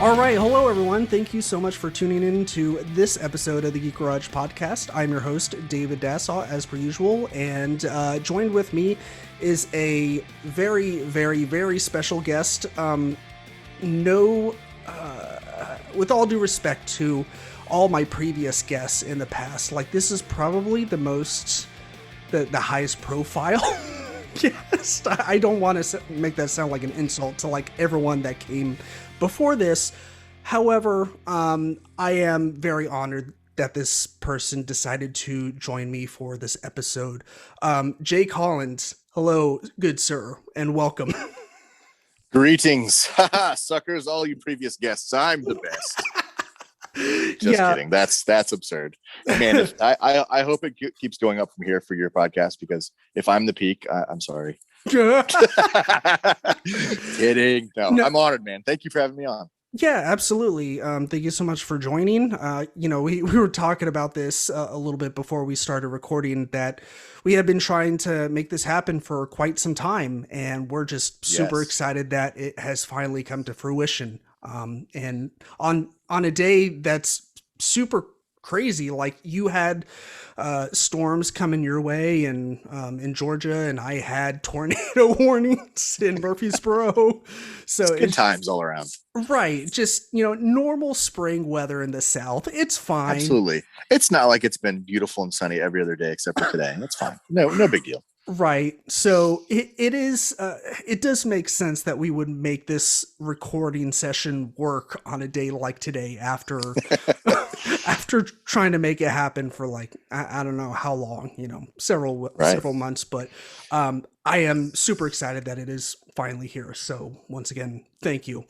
All right, hello everyone. Thank you so much for tuning in to this episode of the Geek Garage podcast. I'm your host, David Dassaw, as per usual, and joined with me is a very, very, very special guest. With all due respect to all my previous guests in the past, like this is probably the highest profile. Yes, I don't want to make that sound like an insult to like everyone that came before this. However, I am very honored that this person decided to join me for this episode. Jake Holland, hello, good sir, and welcome. Greetings, suckers, all you previous guests. I'm the best. Just kidding. That's absurd, man. I hope it keeps going up from here for your podcast, because if I'm the peak, I'm sorry. Kidding. No, I'm honored, man. Thank you for having me on. Yeah, absolutely. Thank you so much for joining. We were talking about this a little bit before we started recording, that we have been trying to make this happen for quite some time, and we're just super excited that it has finally come to fruition. And on a day that's super crazy, like you had storms coming your way in Georgia, and I had tornado warnings in Murfreesboro. So it's good times all around. Right. Just, normal spring weather in the South. It's fine. Absolutely. It's not like it's been beautiful and sunny every other day except for today. It's fine. No big deal. Right. So it does make sense that we would make this recording session work on a day like today after trying to make it happen for like, I don't know how long, several months, but I am super excited that it is finally here. So once again, thank you.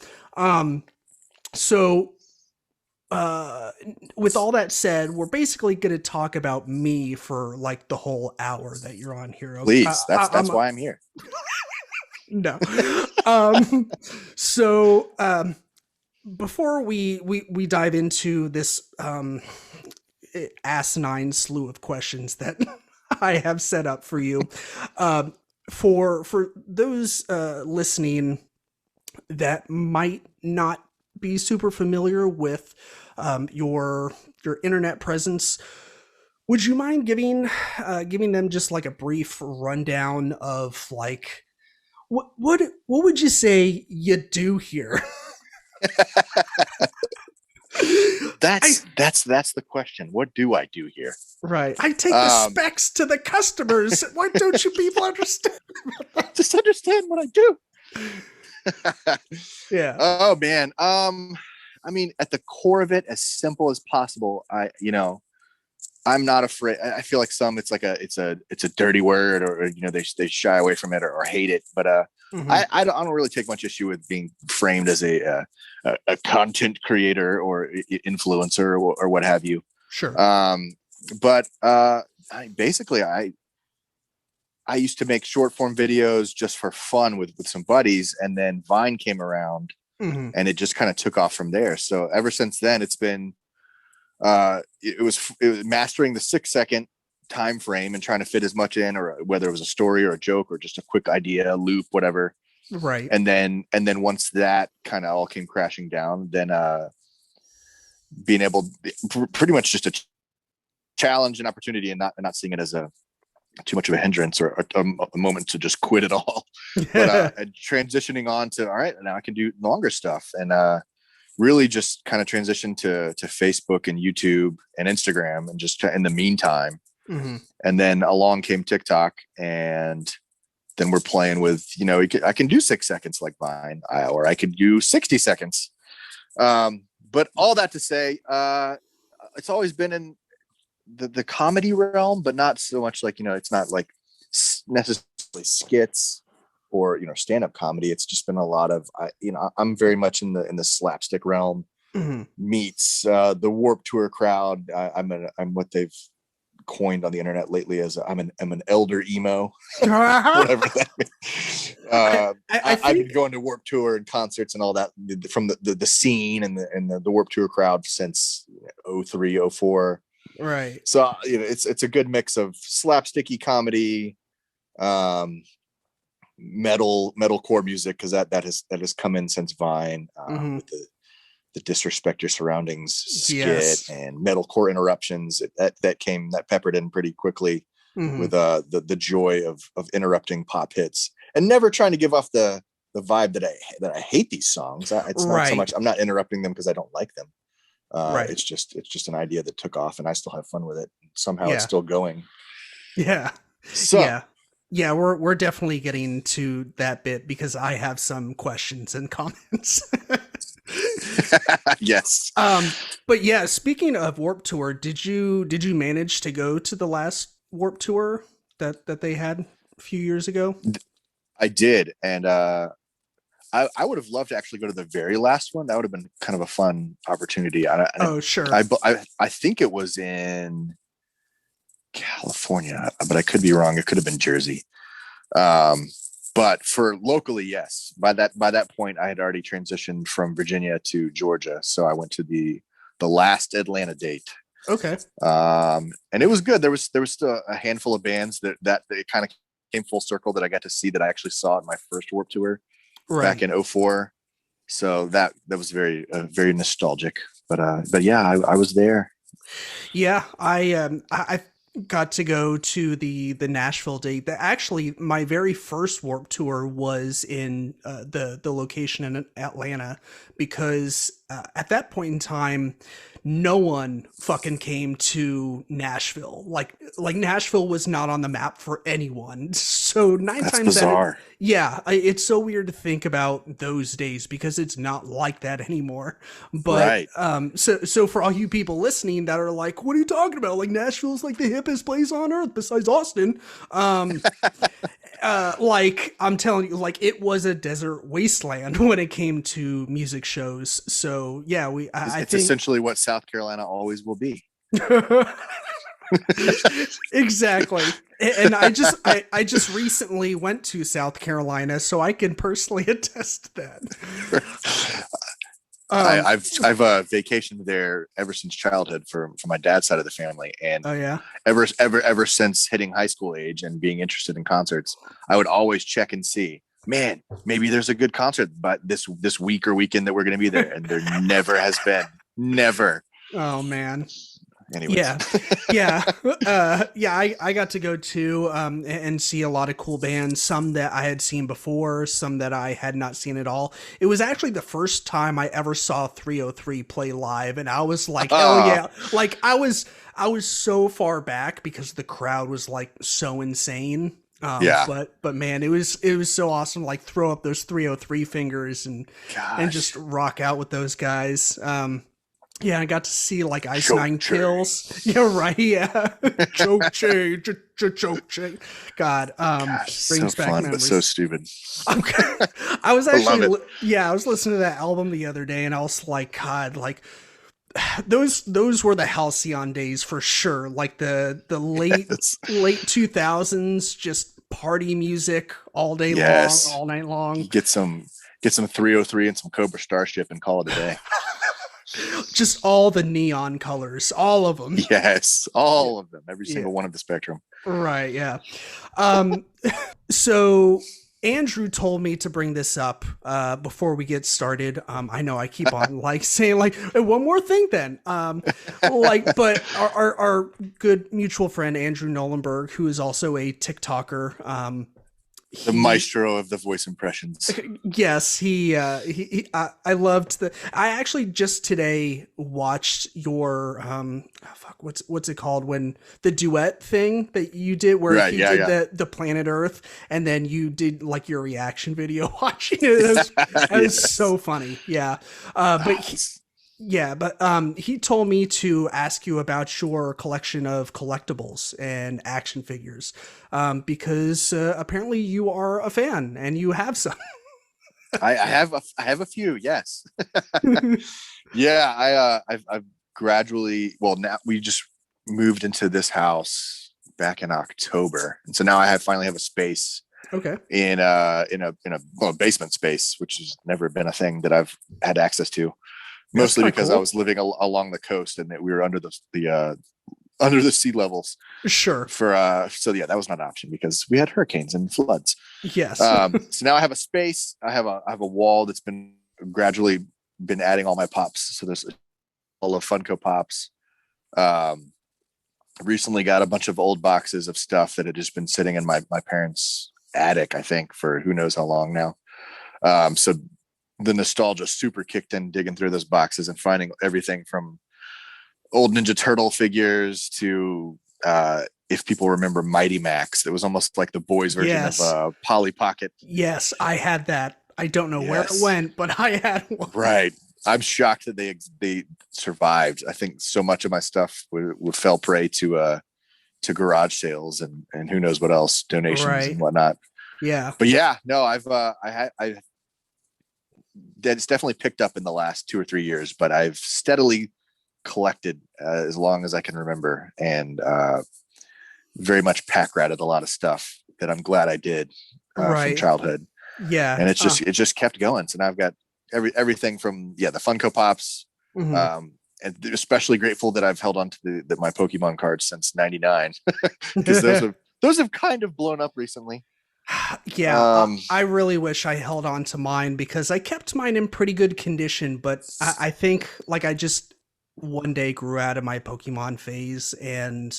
With all that said, we're basically going to talk about me for like the whole hour that you're on here. Please, that's why I'm here. No. Before we dive into this asinine slew of questions that I have set up for you, for those listening that might not be super familiar with your internet presence, would you mind giving them just like a brief rundown of like what would you say you do here? That's the question. What do I do here? Right. I take the specs to the customers. Why don't you people understand? Just understand what I do. Yeah. Oh man. I mean, at the core of it, as simple as possible, I'm not afraid. I feel like it's a dirty word, or they shy away from it or hate it. But I don't really take much issue with being framed as a content creator or influencer or what have you. Sure. But I used to make short form videos just for fun with some buddies, and then Vine came around, and it just kind of took off from there. So ever since then, it's been it was mastering the 6-second time frame and trying to fit as much in, or whether it was a story or a joke or just a quick idea, loop, whatever. Right. And then once that kind of all came crashing down, then being able pretty much just a challenge and opportunity, and not seeing it as too much of a hindrance or a moment to just quit it all. But transitioning on to, all right, now I can do longer stuff, and really just kind of transition to Facebook and YouTube and Instagram, and just in the meantime. And then along came TikTok, and then we're playing with, I can do 6 seconds like Vine, or I could do 60 seconds. But all that to say, it's always been in the comedy realm, but not so much like, it's not like necessarily skits or, stand-up comedy. It's just been a lot of, I'm very much in the slapstick realm, meets the Warped Tour crowd. I'm what they've coined on the internet lately as I'm an elder emo, whatever that means. I've been going to Warped Tour and concerts and all that from the scene and the Warped Tour crowd since 03, 04. Right. So it's a good mix of slapsticky comedy, metalcore music, because that has come in since Vine, with the disrespect your surroundings skit Yes. and metalcore interruptions that peppered in pretty quickly Hmm. with the joy of interrupting pop hits and never trying to give off the vibe that I hate these songs. It's not so Right. much I'm not interrupting them because I don't like them. Right. It's just an idea that took off, and I still have fun with it. Somehow it's Yeah. still going. Yeah. So Yeah. Yeah, we're definitely getting to that bit because I have some questions and comments. yes, um, but yeah, speaking of Warp Tour, did you manage to go to the last Warp Tour that they had a few years ago? I did, and I would have loved to actually go to the very last one. That would have been kind of a fun opportunity. Oh, sure. I think it was in California, but I could be wrong. It could have been Jersey. Um, but for locally, yes. By that point, I had already transitioned from Virginia to Georgia, so I went to the last Atlanta date, Okay. and it was good. There was still a handful of bands that it kind of came full circle that I got to see that I actually saw at my first Warp Tour back Right. in '04. So that was very nostalgic. But yeah, I was there. Yeah, I got to go to the Nashville date. That actually my very first Warp Tour was in the location in Atlanta because at that point in time, no one fucking came to Nashville. Like Nashville was not on the map for anyone. So nine That's times out of bizarre. yeah, it's so weird to think about those days because it's not like that anymore. But Right. so for all you people listening that are like, what are you talking about? Like Nashville's like the hippest place on earth besides Austin. Um, like I'm telling you, like it was a desert wasteland when it came to music shows. So yeah, I It's think essentially what South Carolina always will be. exactly. And I just recently went to South Carolina, so I can personally attest to that. I, Um, I've vacationed there ever since childhood for my dad's side of the family, and oh yeah. ever since hitting high school age and being interested in concerts, I would always check and see. Man, maybe there's a good concert, but this week or weekend that we're going to be there, and there never has been. Never. Oh man. Anyways, Yeah. Yeah. Yeah, I got to go too, and see a lot of cool bands, some that I had seen before, some that I had not seen at all. It was actually the first time I ever saw 303 play live, and I was like, hell uh, yeah. Like I was so far back because the crowd was like so insane. yeah, But man, it was so awesome to like throw up those 303 fingers and just gosh, rock out with those guys. Yeah, I got to see like Ice choke Nine cherry. Kills. Yeah, right. Yeah, choke chain, choke chain. God, Gosh, so brings back fun, but so memories. stupid. Okay, I was I love actually, it. yeah, I was listening to that album the other day, and I was like, God, like those were the halcyon days for sure. Like the Yes, late 2000s, just party music all day long, yes. all night long. Get some 303 and some Cobra Starship and call it a day. Just all the neon colors, all of them. Yes, Yeah, all of them, every yeah, single one of the spectrum. right, yeah. Um, so Andrew told me to bring this up before we get started. I know I keep on like saying like "Hey, one more thing then. Like, but our good mutual friend Andrew Nolenberg, who is also a TikToker, The he maestro of the voice impressions. yes, he I loved I actually just today watched your oh, fuck, what's it called when the duet thing that you did where Right? he Yeah, did yeah, the planet Earth and then you did like your reaction video watching it. It was yes. so funny. Yeah. But Ah, he, yeah, but he told me to ask you about your collection of collectibles and action figures, because apparently you are a fan and you have some. I have a few. Yes. Yeah. I've gradually. Well, now we just moved into this house back in October, and so now I finally have a space Okay, in a basement space, which has never been a thing that I've had access to. that's Mostly kind of because I cool. was living along the coast and that we were under the sea levels Sure. for so yeah, that was not an option because we had hurricanes and floods. Yes. So now I have a space. I have a wall that's been gradually been adding all my pops. So there's all of Funko Pops. Um, Recently got a bunch of old boxes of stuff that had just been sitting in my parents' attic, I think, for who knows how long now. So the nostalgia super kicked in, digging through those boxes and finding everything from old Ninja Turtle figures to if people remember Mighty Max, that was almost like the boys version of Yes. Polly Pocket. Yes, I had that. I don't know where it Yes, went, but I had one. right. I'm shocked that they survived. I think so much of my stuff would fell prey to garage sales and who knows what else, donations and Right. whatnot. Yeah. But yeah, no, I that's definitely picked up in the last 2 or 3 years, but I've steadily collected as long as I can remember, and very much pack ratted a lot of stuff that I'm glad I did from Right. childhood, Yeah. and it just kept going. So now I've got everything from the Funko Pops, Mhm. um, and especially grateful that I've held on to my Pokemon cards since '99 because those have kind of blown up recently. Yeah, Um, I really wish I held on to mine because I kept mine in pretty good condition, but I think like I just one day grew out of my Pokemon phase and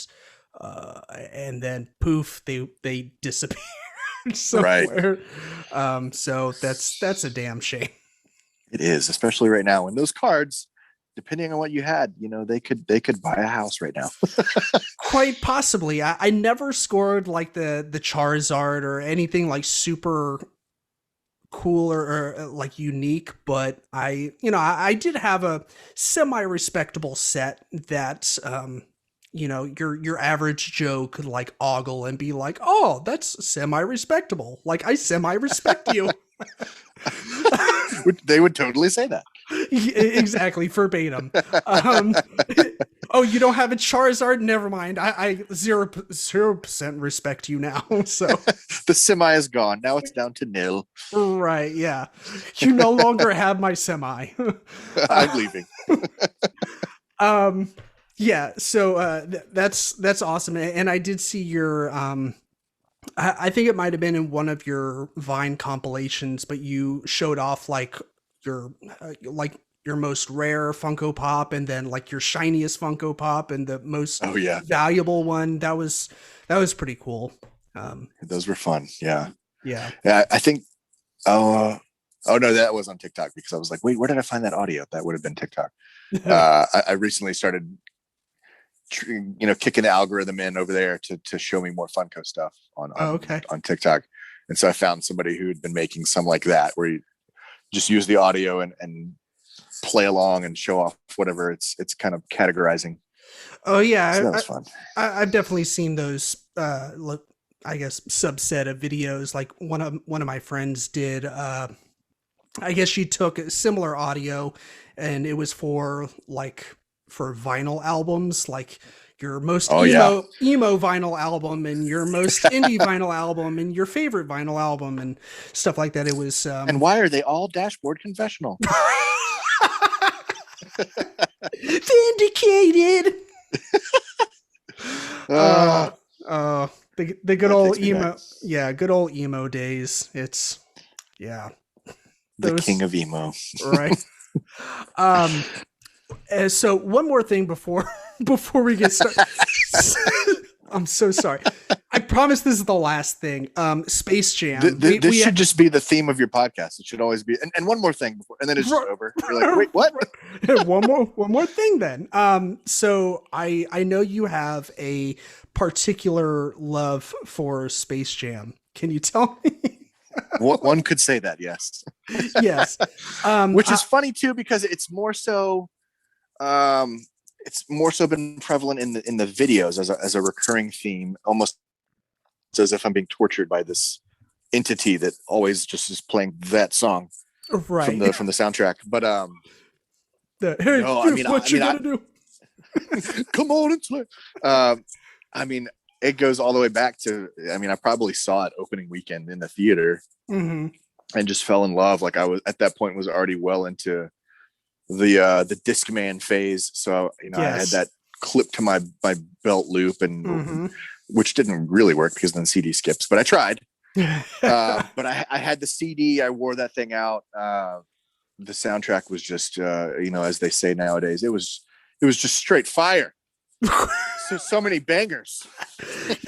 then poof, they disappeared right. somewhere. So that's a damn shame. It is, especially right now when those cards, depending on what you had, they could buy a house right now. Quite possibly. I never scored like the Charizard or anything like super cool or like unique, but I did have a semi respectable set that your average Joe could like ogle and be like, oh, that's semi respectable. Like I semi respect you. They would totally say that. Exactly, verbatim. Um, oh, you don't have a Charizard? Never mind. I 0% respect you now. So The semi is gone. Now it's down to nil. right, yeah, you no longer have my semi. I'm leaving. um, yeah. So that's awesome, and I did see your I think it might have been in one of your Vine compilations, but you showed off like your most rare Funko Pop, and then like your shiniest Funko Pop, and the most Oh yeah, valuable one. That was pretty cool. Um, those were fun. Yeah, yeah. yeah. I think. Oh, oh no, that was on TikTok because I was like, wait, where did I find that audio? That would have been TikTok. I recently started, kicking the algorithm in over there to show me more Funko stuff on Oh, on okay. on TikTok, and so I found somebody who had been making some like that where you just use the audio and play along and show off whatever it's kind of categorizing. Oh So yeah, that was fun. I've definitely seen those. Look, I guess subset of videos. Like one of my friends did. I guess she took a similar audio, and it was for vinyl albums, like your most Oh yeah. emo vinyl album, and your most indie vinyl album, and your favorite vinyl album, and stuff like that. It was And why are they all dashboard confessional? vindicated. Uh, Uh, the good that old takes me back. emo, yeah, good old emo days. It's yeah, The king those of emo. right. Um, so one more thing before before we get started. I'm so sorry. I promise this is the last thing. Space Jam. This should just be the theme of your podcast. It should always be. And one more thing before, and then it's just over. You're like, wait, what? one more thing then. So I know you have a particular love for Space Jam. Can you tell me? One could say that, yes. Yes. Which is funny too because um, it's more so been prevalent in the videos as a recurring theme, almost as if I'm being tortured by this entity that always just is playing that song from right. the soundtrack. But Hey, no, dude, what you gonna do? come on and play. I mean, it goes all the way back to. I mean, I probably saw it opening weekend in the theater Mm-hmm. and just fell in love. Like I was at that point was already well into the Discman phase. So I had Yes. that clipped to my belt loop, and Mm-hmm. which didn't really work because then CD skips. But I tried. But I had the CD. I wore that thing out. the soundtrack was just, as they say nowadays, it was just straight fire. So many bangers.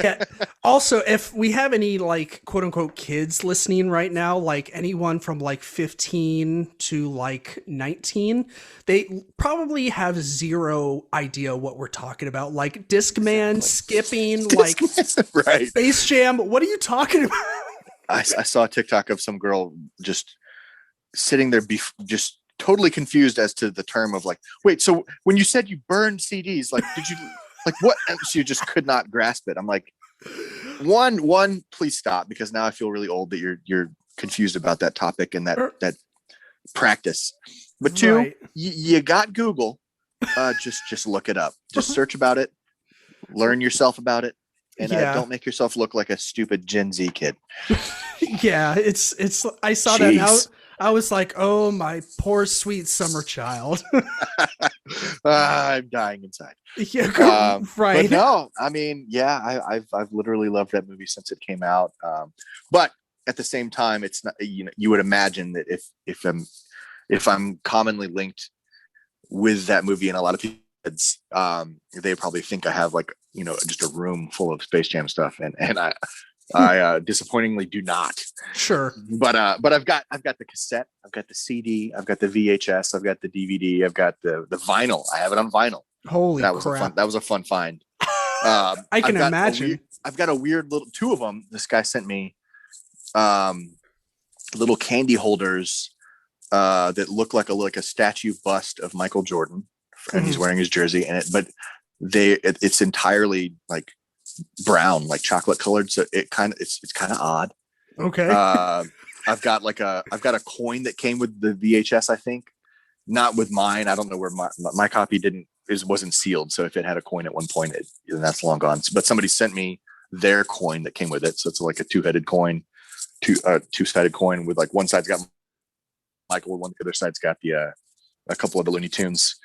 Yeah. Also, if we have any like quote unquote kids listening right now, like anyone from like 15 to like 19, they probably have zero idea what we're talking about. Like Discman, Exactly. skipping, like Right. Space Jam. What are you talking about? I saw a TikTok of some girl just sitting there, just totally confused as to the term of like, wait, so when you said you burned CDs, like, did you, like, what? And she just could not grasp it. I'm like, one, please stop, because now I feel really old that you're confused about that topic and that practice. But two, Right. you got Google. Just look it up. Just search about it. Learn yourself about it. And Yeah. don't make yourself look like a stupid Gen Z kid. Yeah, it's I saw that now. Jeez. I was like, "Oh, my poor sweet summer child." I'm dying inside. Yeah, But right. no, I mean, yeah, I've literally loved that movie since it came out. But at the same time, it's not, you would imagine that if I'm commonly linked with that movie, and a lot of people, they probably think I have like, just a room full of Space Jam stuff, and I disappointingly do not. Sure. But I've got the cassette, I've got the CD, I've got the VHS, I've got the DVD, I've got the vinyl. I have it on vinyl. Holy That was a fun. crap. That was a fun find. I can imagine. I've got a weird little two of them. This guy sent me um, little candy holders that look like a statue bust of Michael Jordan, and he's Mhm. wearing his jersey. It's entirely like brown, like chocolate colored. So it's kind of odd. Okay. Uh, I've got a coin that came with the VHS. I think not with mine. I don't know where my copy wasn't sealed. So if it had a coin at one point, then that's long gone. But somebody sent me their coin that came with it. So it's like a two-headed coin, two-sided coin with like one side's got Michael, one the other side's got a couple of the Looney Tunes.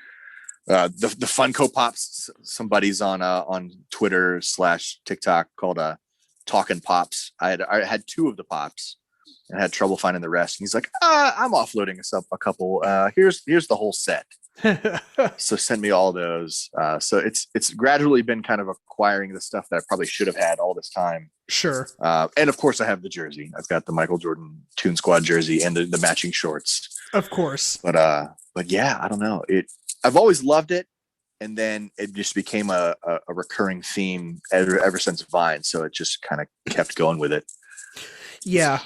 The Funko Pops. Somebody's on Twitter/TikTok called Talking Pops. I had two of the pops and had trouble finding the rest. And he's like, I'm offloading a couple. Here's the whole set. So send me all those. So it's gradually been kind of acquiring the stuff that I probably should have had all this time. Sure. And of course I have the jersey. I've got the Michael Jordan Toon Squad jersey and the matching shorts. Of course. But yeah, I don't know. I've always loved it. And then it just became a recurring theme ever since Vine. So it just kind of kept going with it. Yeah.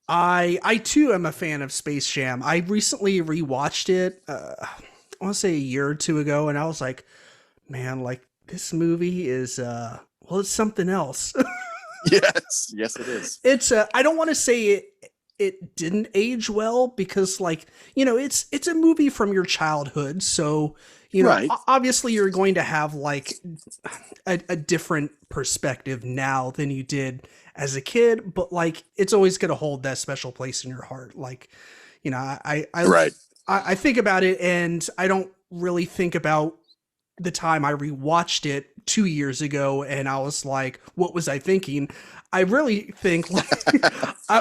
I too am a fan of Space Jam. I recently rewatched it. I want to say a year or two ago, and I was like, man, like this movie is it's something else. Yes, it is. It's I don't want to say it didn't age well, because like, it's a movie from your childhood, so Right. obviously you're going to have like a different perspective now than you did as a kid, but like it's always going to hold that special place in your heart. Like, Right. I think about it, and I don't really think about the time I rewatched it 2 years ago and I was like, what was I thinking? I really think like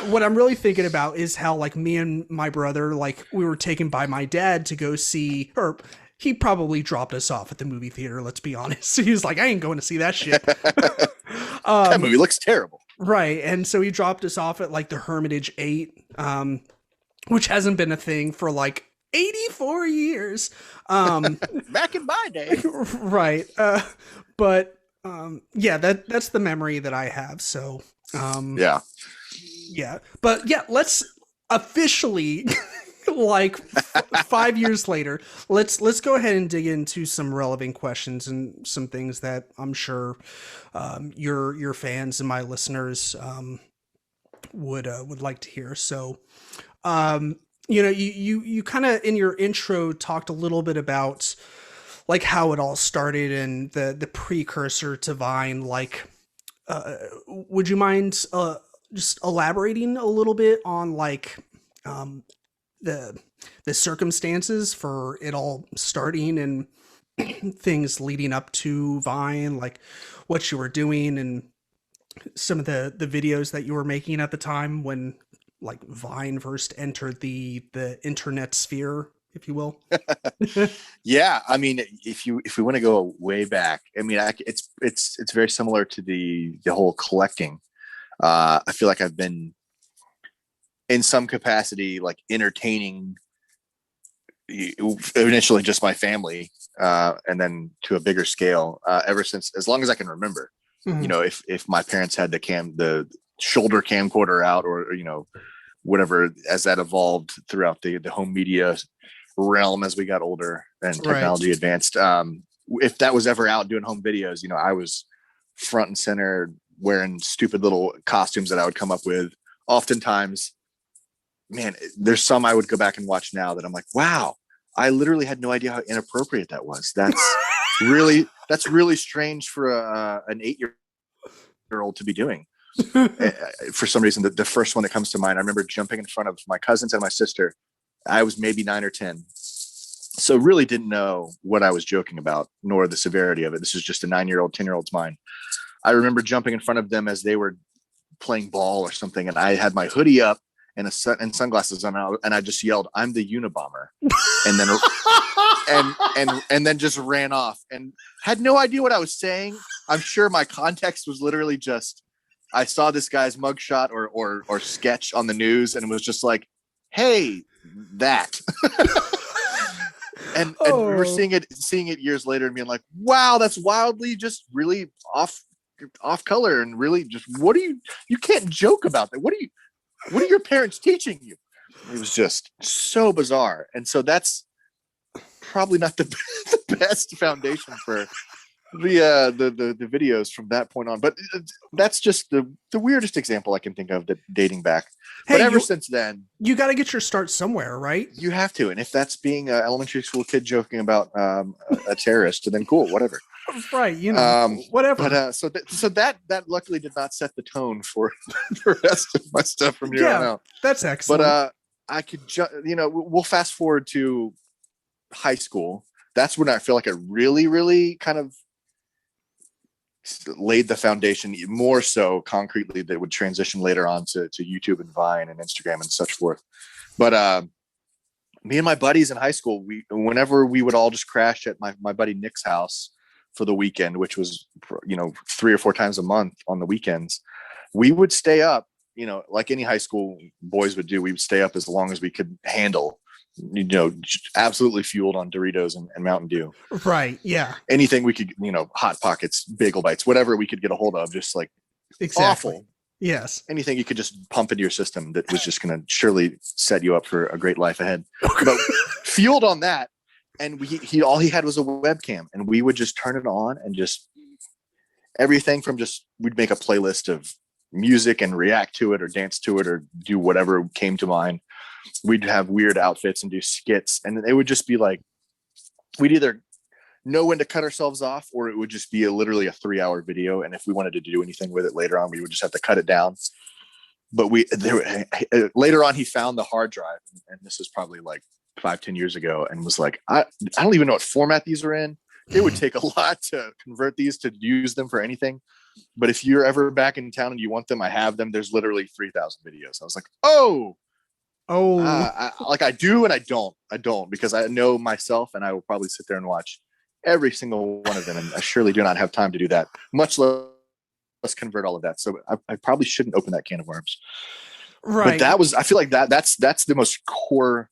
what I'm really thinking about is how like me and my brother, like we were taken by my dad to go see, or he probably dropped us off at the movie theater. Let's be honest. He was like, I ain't going to see that shit. That movie looks terrible. Right. And so he dropped us off at like the Hermitage 8, which hasn't been a thing for like 84 years. Back in my day. Right. But yeah, that's the memory that I have. So Yeah. yeah. But yeah, let's officially like 5 years later, let's go ahead and dig into some relevant questions and some things that I'm sure your fans and my listeners would like to hear. So you kind of in your intro talked a little bit about like how it all started and the precursor to Vine. Like, would you mind just elaborating a little bit on like the circumstances for it all starting and things leading up to Vine, like what you were doing and some of the videos that you were making at the time when like Vine first entered the internet sphere, if you will. Yeah, I mean, if we want to go way back, I mean, it's very similar to the whole collecting. I feel like I've been in some capacity like entertaining initially just my family, and then to a bigger scale, ever since, as long as I can remember. You Mhm. know, if my parents had the shoulder camcorder out, or whatever, as that evolved throughout the home media realm as we got older and Right. technology advanced. If that was ever out doing home videos, I was front and center wearing stupid little costumes that I would come up with. Oftentimes, man, there's some I would go back and watch now that I'm like, wow, I literally had no idea how inappropriate that was. That's really strange for an 8-year old to be doing. For some reason, the first one that comes to mind, I remember jumping in front of my cousins and my sister. I was maybe 9 or 10, so really didn't know what I was joking about, nor the severity of it. This is just a 9-year-old, 10-year-old's mind. I remember jumping in front of them as they were playing ball or something, and I had my hoodie up and and sunglasses on, and I just yelled, "I'm the Unabomber," and then and then just ran off and had no idea what I was saying. I'm sure my context was literally just, I saw this guy's mugshot or sketch on the news, and it was just like, hey, that. And we're Oh. seeing it years later and being like, wow, that's wildly just really off color, and really just, what are you can't joke about that. What are your parents teaching you? It was just so bizarre. And so that's probably not the best foundation for the videos from that point on. But that's just the weirdest example I can think of, that dating back. Hey, But ever you since then, you got to get your start somewhere, right? you have to. And if that's being an elementary school kid joking about a terrorist, then cool, whatever. Right, Um, but whatever. so that luckily did not set the tone for the rest of my stuff from here on Yeah, out. that's But excellent. I could we'll fast forward to high school. That's when I feel like I really, really kind of laid the foundation more so concretely, that would transition later on to YouTube and Vine and Instagram and such forth. But me and my buddies in high school, whenever we would all just crash at my buddy Nick's house for the weekend, which was 3 or 4 times a month on the weekends, we would stay up, like any high school boys would do. We would stay up as long as we could handle, absolutely fueled on Doritos and Mountain Dew. Right, yeah, Anything we could, Hot Pockets, Bagel Bites, whatever we could get a hold of, just like exactly. awful. Yes. Anything you could just pump into your system that was just going to surely set you up for a great life ahead. But fueled on that, and he all he had was a webcam, and we would just turn it on and just everything from just, we'd make a playlist of music and react to it or dance to it or do whatever came to mind. We'd have weird outfits and do skits, and it would just be like, we'd either know when to cut ourselves off, or it would just be literally a 3-hour video. And if we wanted to do anything with it later on, we would just have to cut it down. But later on, he found the hard drive, and this is probably like 5-10 years ago, and was like, I don't even know what format these are in. It would take a lot to convert these to use them for anything. But if you're ever back in town and you want them, I have them. There's literally 3,000 videos. I was like, oh, Oh, I do and I don't, because I know myself, and I will probably sit there and watch every single one of them, and I surely do not have time to do that, much less convert all of that. So I probably shouldn't open that can of worms. But right. that was, I feel like that's the most core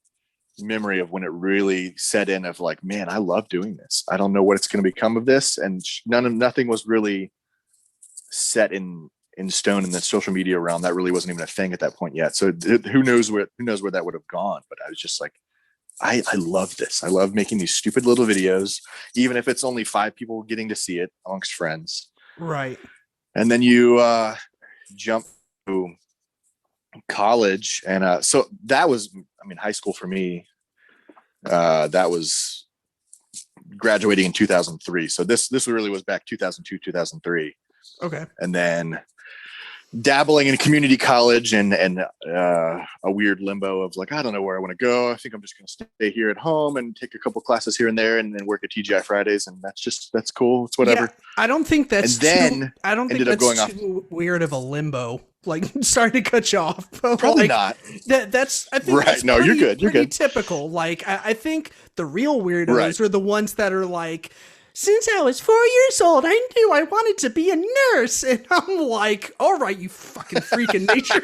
memory of when it really set in, of like, man, I love doing this. I don't know what it's going to become of this, and nothing was really set in stone in the social media realm. That really wasn't even a thing at that point yet. So who knows where that would have gone. But I was just like, I love this. I love making these stupid little videos, even if it's only 5 people getting to see it amongst friends. Right. And then you jump to college, and so that was, I mean, high school for me. That was graduating in 2003. So this really was back 2002, 2003. Okay. And then dabbling in community college and a weird limbo of like, I don't know where I want to go. I think I'm just going to stay here at home and take a couple classes here and there, and then work at TGI Fridays, and that's cool. It's Yeah, whatever. I don't think And that's too. then I don't think ended up that's going off. too weird of a limbo. Like, sorry to cut you off, but Probably like not. that's. I think Right? that's No, you're pretty good. You're pretty good. typical. Like, I think the real Right. weirdos are the ones that are like, since I was 4 years old, I knew I wanted to be a nurse, and I'm like, all right, you fucking freak of nature.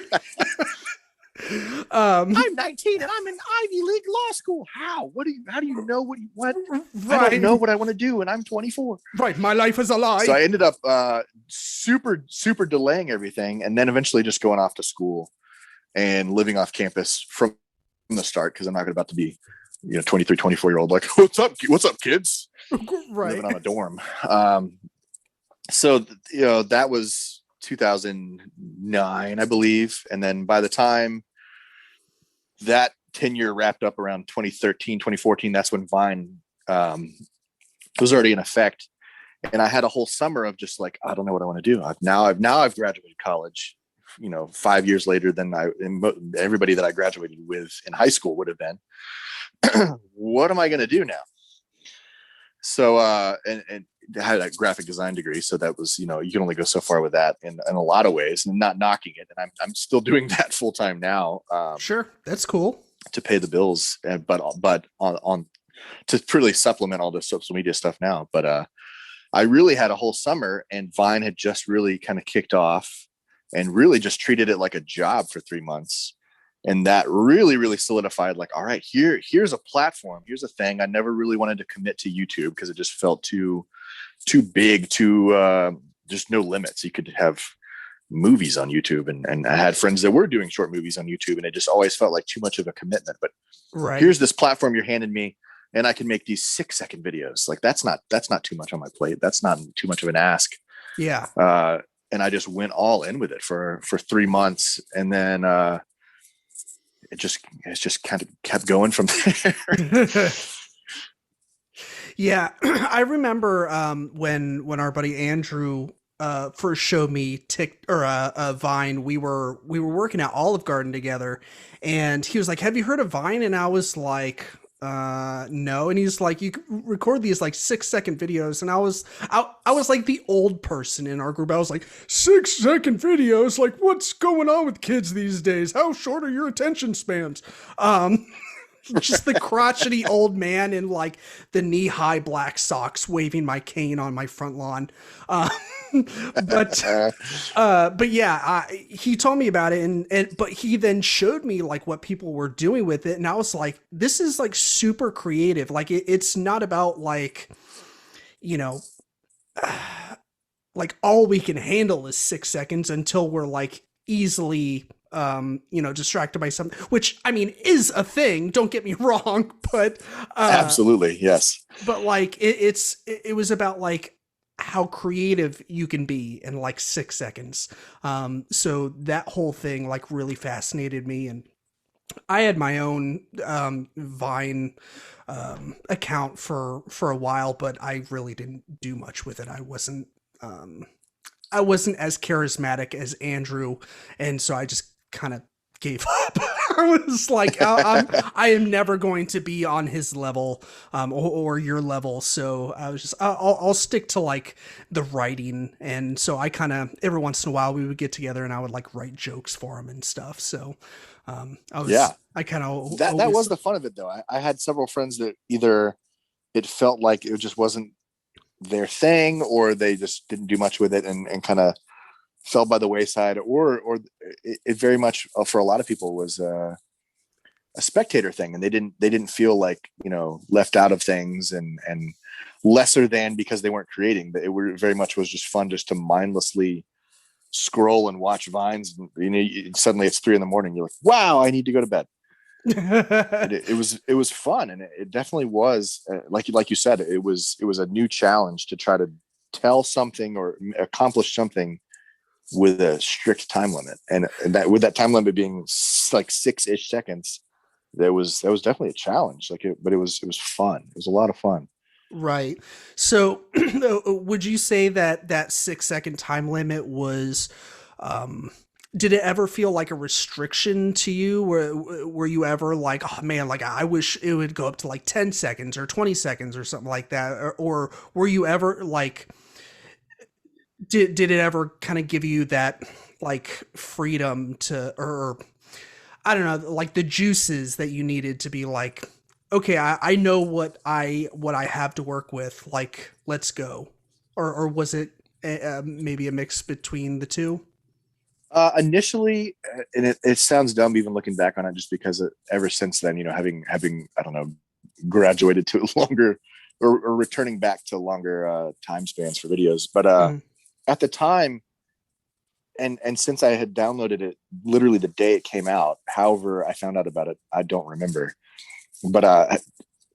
I'm 19 and I'm in Ivy League law school. How? What do you? How do you know what? I don't know Right, what I want to do, and I'm 24. right. My life is a So lie. I ended up super delaying everything, and then eventually just going off to school and living off campus from the start, because I'm not about to be 23, 24-year old like, what's up kids, Right. living on a dorm. So that was 2009, I believe, and then by the time that tenure wrapped up around 2013, 2014, that's when Vine was already in effect. And I had a whole summer of just like, I don't know what I want to do. I've graduated college, 5 years later than everybody that I graduated with in high school would have been. What am I going to do now? So, and I had a graphic design degree. So that was, you can only go so far with that in a lot of ways, and not knocking it. And I'm still doing that full time now. Sure, that's cool. To pay the bills, but on to really supplement all the social media stuff now. But I really had a whole summer, and Vine had just really kind of kicked off, and really just treated it like a job for 3 months. And that really solidified, like, all right, here's a platform, here's a thing. I never really wanted to commit to YouTube because it just felt too big, just no limits. You could have movies on YouTube, and I had friends that were doing short movies on YouTube, and it just always felt like too much of a commitment. But Right. here's this platform you're handing me, and I can make these 6-second videos. Like, that's not too much on my plate. That's not too much of an ask. Yeah. And I just went all in with it for 3 months, and then it's just kind of kept going from there. Yeah, I remember when our buddy Andrew first showed me Vine. We were working at Olive Garden together, and he was like, "Have you heard of Vine?" And I was like, no. And he's like, "You record these like 6 second videos." And I was like the old person in our group. I was like, 6 second videos? Like, what's going on with kids these days? How short are your attention spans? Um, just the crotchety old man in like the knee-high black socks waving my cane on my front lawn. Uh, but but yeah, he told me about it, and but he then showed me like what people were doing with it, and I was like, this is like super creative. Like it's not about like, you know, like all we can handle is 6 seconds until we're like easily distracted by something, which I mean is a thing, don't get me wrong, Absolutely, yes. but like it was about like how creative you can be in like 6 seconds. So that whole thing like really fascinated me, and I had my own Vine account for a while, but I really didn't do much with it. Um, I wasn't as charismatic as Andrew, and so I just kind of gave up. I was like, I am never going to be on his level, or your level. So I was just, I'll stick to like the writing. And so I kind of, every once in a while we would get together and I would like write jokes for him and stuff. So, Yeah, I kind of that always, was the fun of it, though. I had several friends that either it felt like it just wasn't their thing, or they just didn't do much with it, and kind of fell by the wayside, or it very much, for a lot of people, was a spectator thing, and they didn't feel like, left out of things, and lesser than because they weren't creating. But it very much was just fun just to mindlessly scroll and watch vines, and suddenly it's 3 a.m. You're like, wow, I need to go to bed. It was fun, and it definitely was, like you said, it was a new challenge to try to tell something or accomplish something with a strict time limit, and that, with that time limit being like 6-ish seconds, that was definitely a challenge. But it was fun. It was a lot of fun. right. So would you say that that 6 second time limit was Did it ever feel like a restriction to you? Were you ever like, oh man, like I wish it would go up to like 10 seconds or 20 seconds or something like that? Or were you ever like, did it ever kind of give you that like freedom to, or I don't know, like the juices that you needed to be like, okay, I know what I have to work with. Like, let's go. Or was it maybe a mix between the two? Initially, and it sounds dumb even looking back on it, just because ever since then, having I don't know, graduated to longer or returning back to longer time spans for videos. But Mm, at the time, and since I had downloaded it literally the day it came out, however I found out about it, I don't remember. But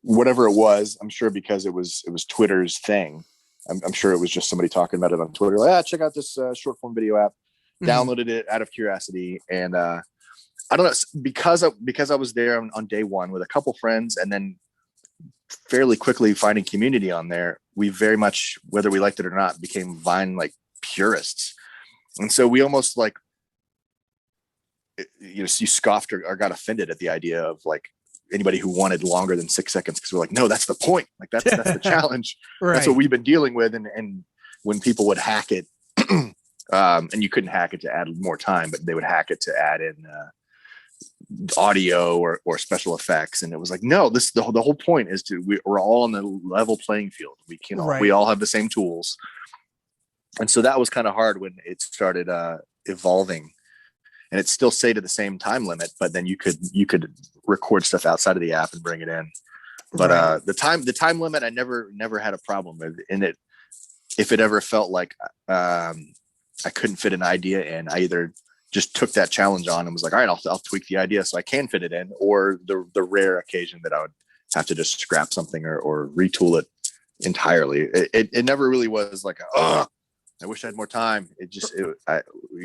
whatever it was, I'm sure because it was Twitter's thing. I'm sure it was just somebody talking about it on Twitter, like, check out this short form video app. mm, Downloaded it out of curiosity, and I don't know, because I was there on day one with a couple friends, and then fairly quickly finding community on there. We very much, whether we liked it or not, became Vine like purists, and so we almost like, you scoffed or got offended at the idea of like anybody who wanted longer than 6 seconds, because we're like, no, that's the point. Like that's the challenge. That's what right. we've been dealing with, and when people would hack it. And you couldn't hack it to add more time, but they would hack it to add in audio or special effects. And it was like, no, the whole point is we're all on the level playing field. We Right. all have the same tools. And so that was kind of hard when it started evolving, and it still stayed at the same time limit, but then you could record stuff outside of the app and bring it in. But Right. the time limit, I never had a problem with. And it, if it ever felt like I couldn't fit an idea in, I either just took that challenge on and was like, all right, I'll tweak the idea so I can fit it in, or the rare occasion that I would have to just scrap something or retool it entirely. It never really was like, oh, I wish I had more time. We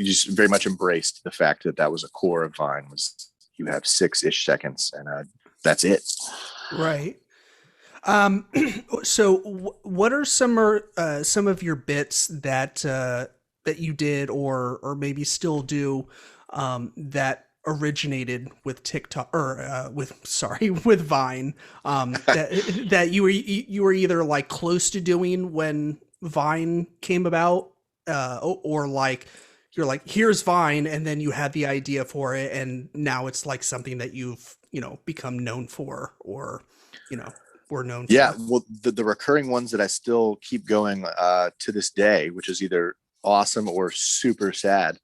just very much embraced the fact that was a core of Vine, was you have 6-ish seconds, and that's it. Right. So what are some of your bits that you did or maybe still do that originated with TikTok or with sorry with Vine that you were either like close to doing when Vine came about or like you're like here's Vine and then you had the idea for it and now it's like something that you've become known for or you know were known Yeah, for. well, the recurring ones that I still keep going to this day, which is either awesome or super sad,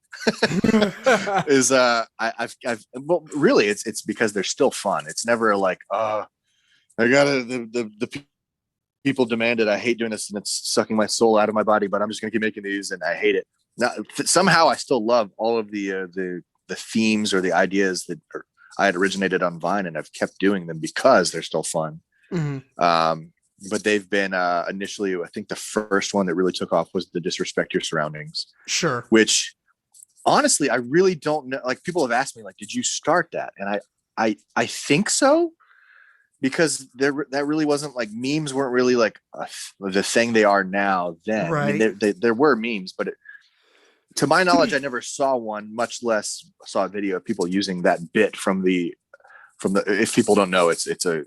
is I've well, really it's because they're still fun. It's never like, I gotta the people demanded. I hate doing this and it's sucking my soul out of my body, but I'm just gonna keep making these and I hate it. Now, somehow I still love all of the themes or the ideas that I had originated on Vine, and I've kept doing them because they're still fun. Mhm. Um, but they've been initially, I think the first one that really took off was the disrespect your surroundings, Sure. which honestly, I really don't know. Like people have asked me, like, did you start that? And I think so, because that really wasn't like, memes weren't really like the thing they are now then. I mean, Right. there were memes, but to my knowledge, I never saw one, much less saw a video of people using that bit from the, if people don't know, it's the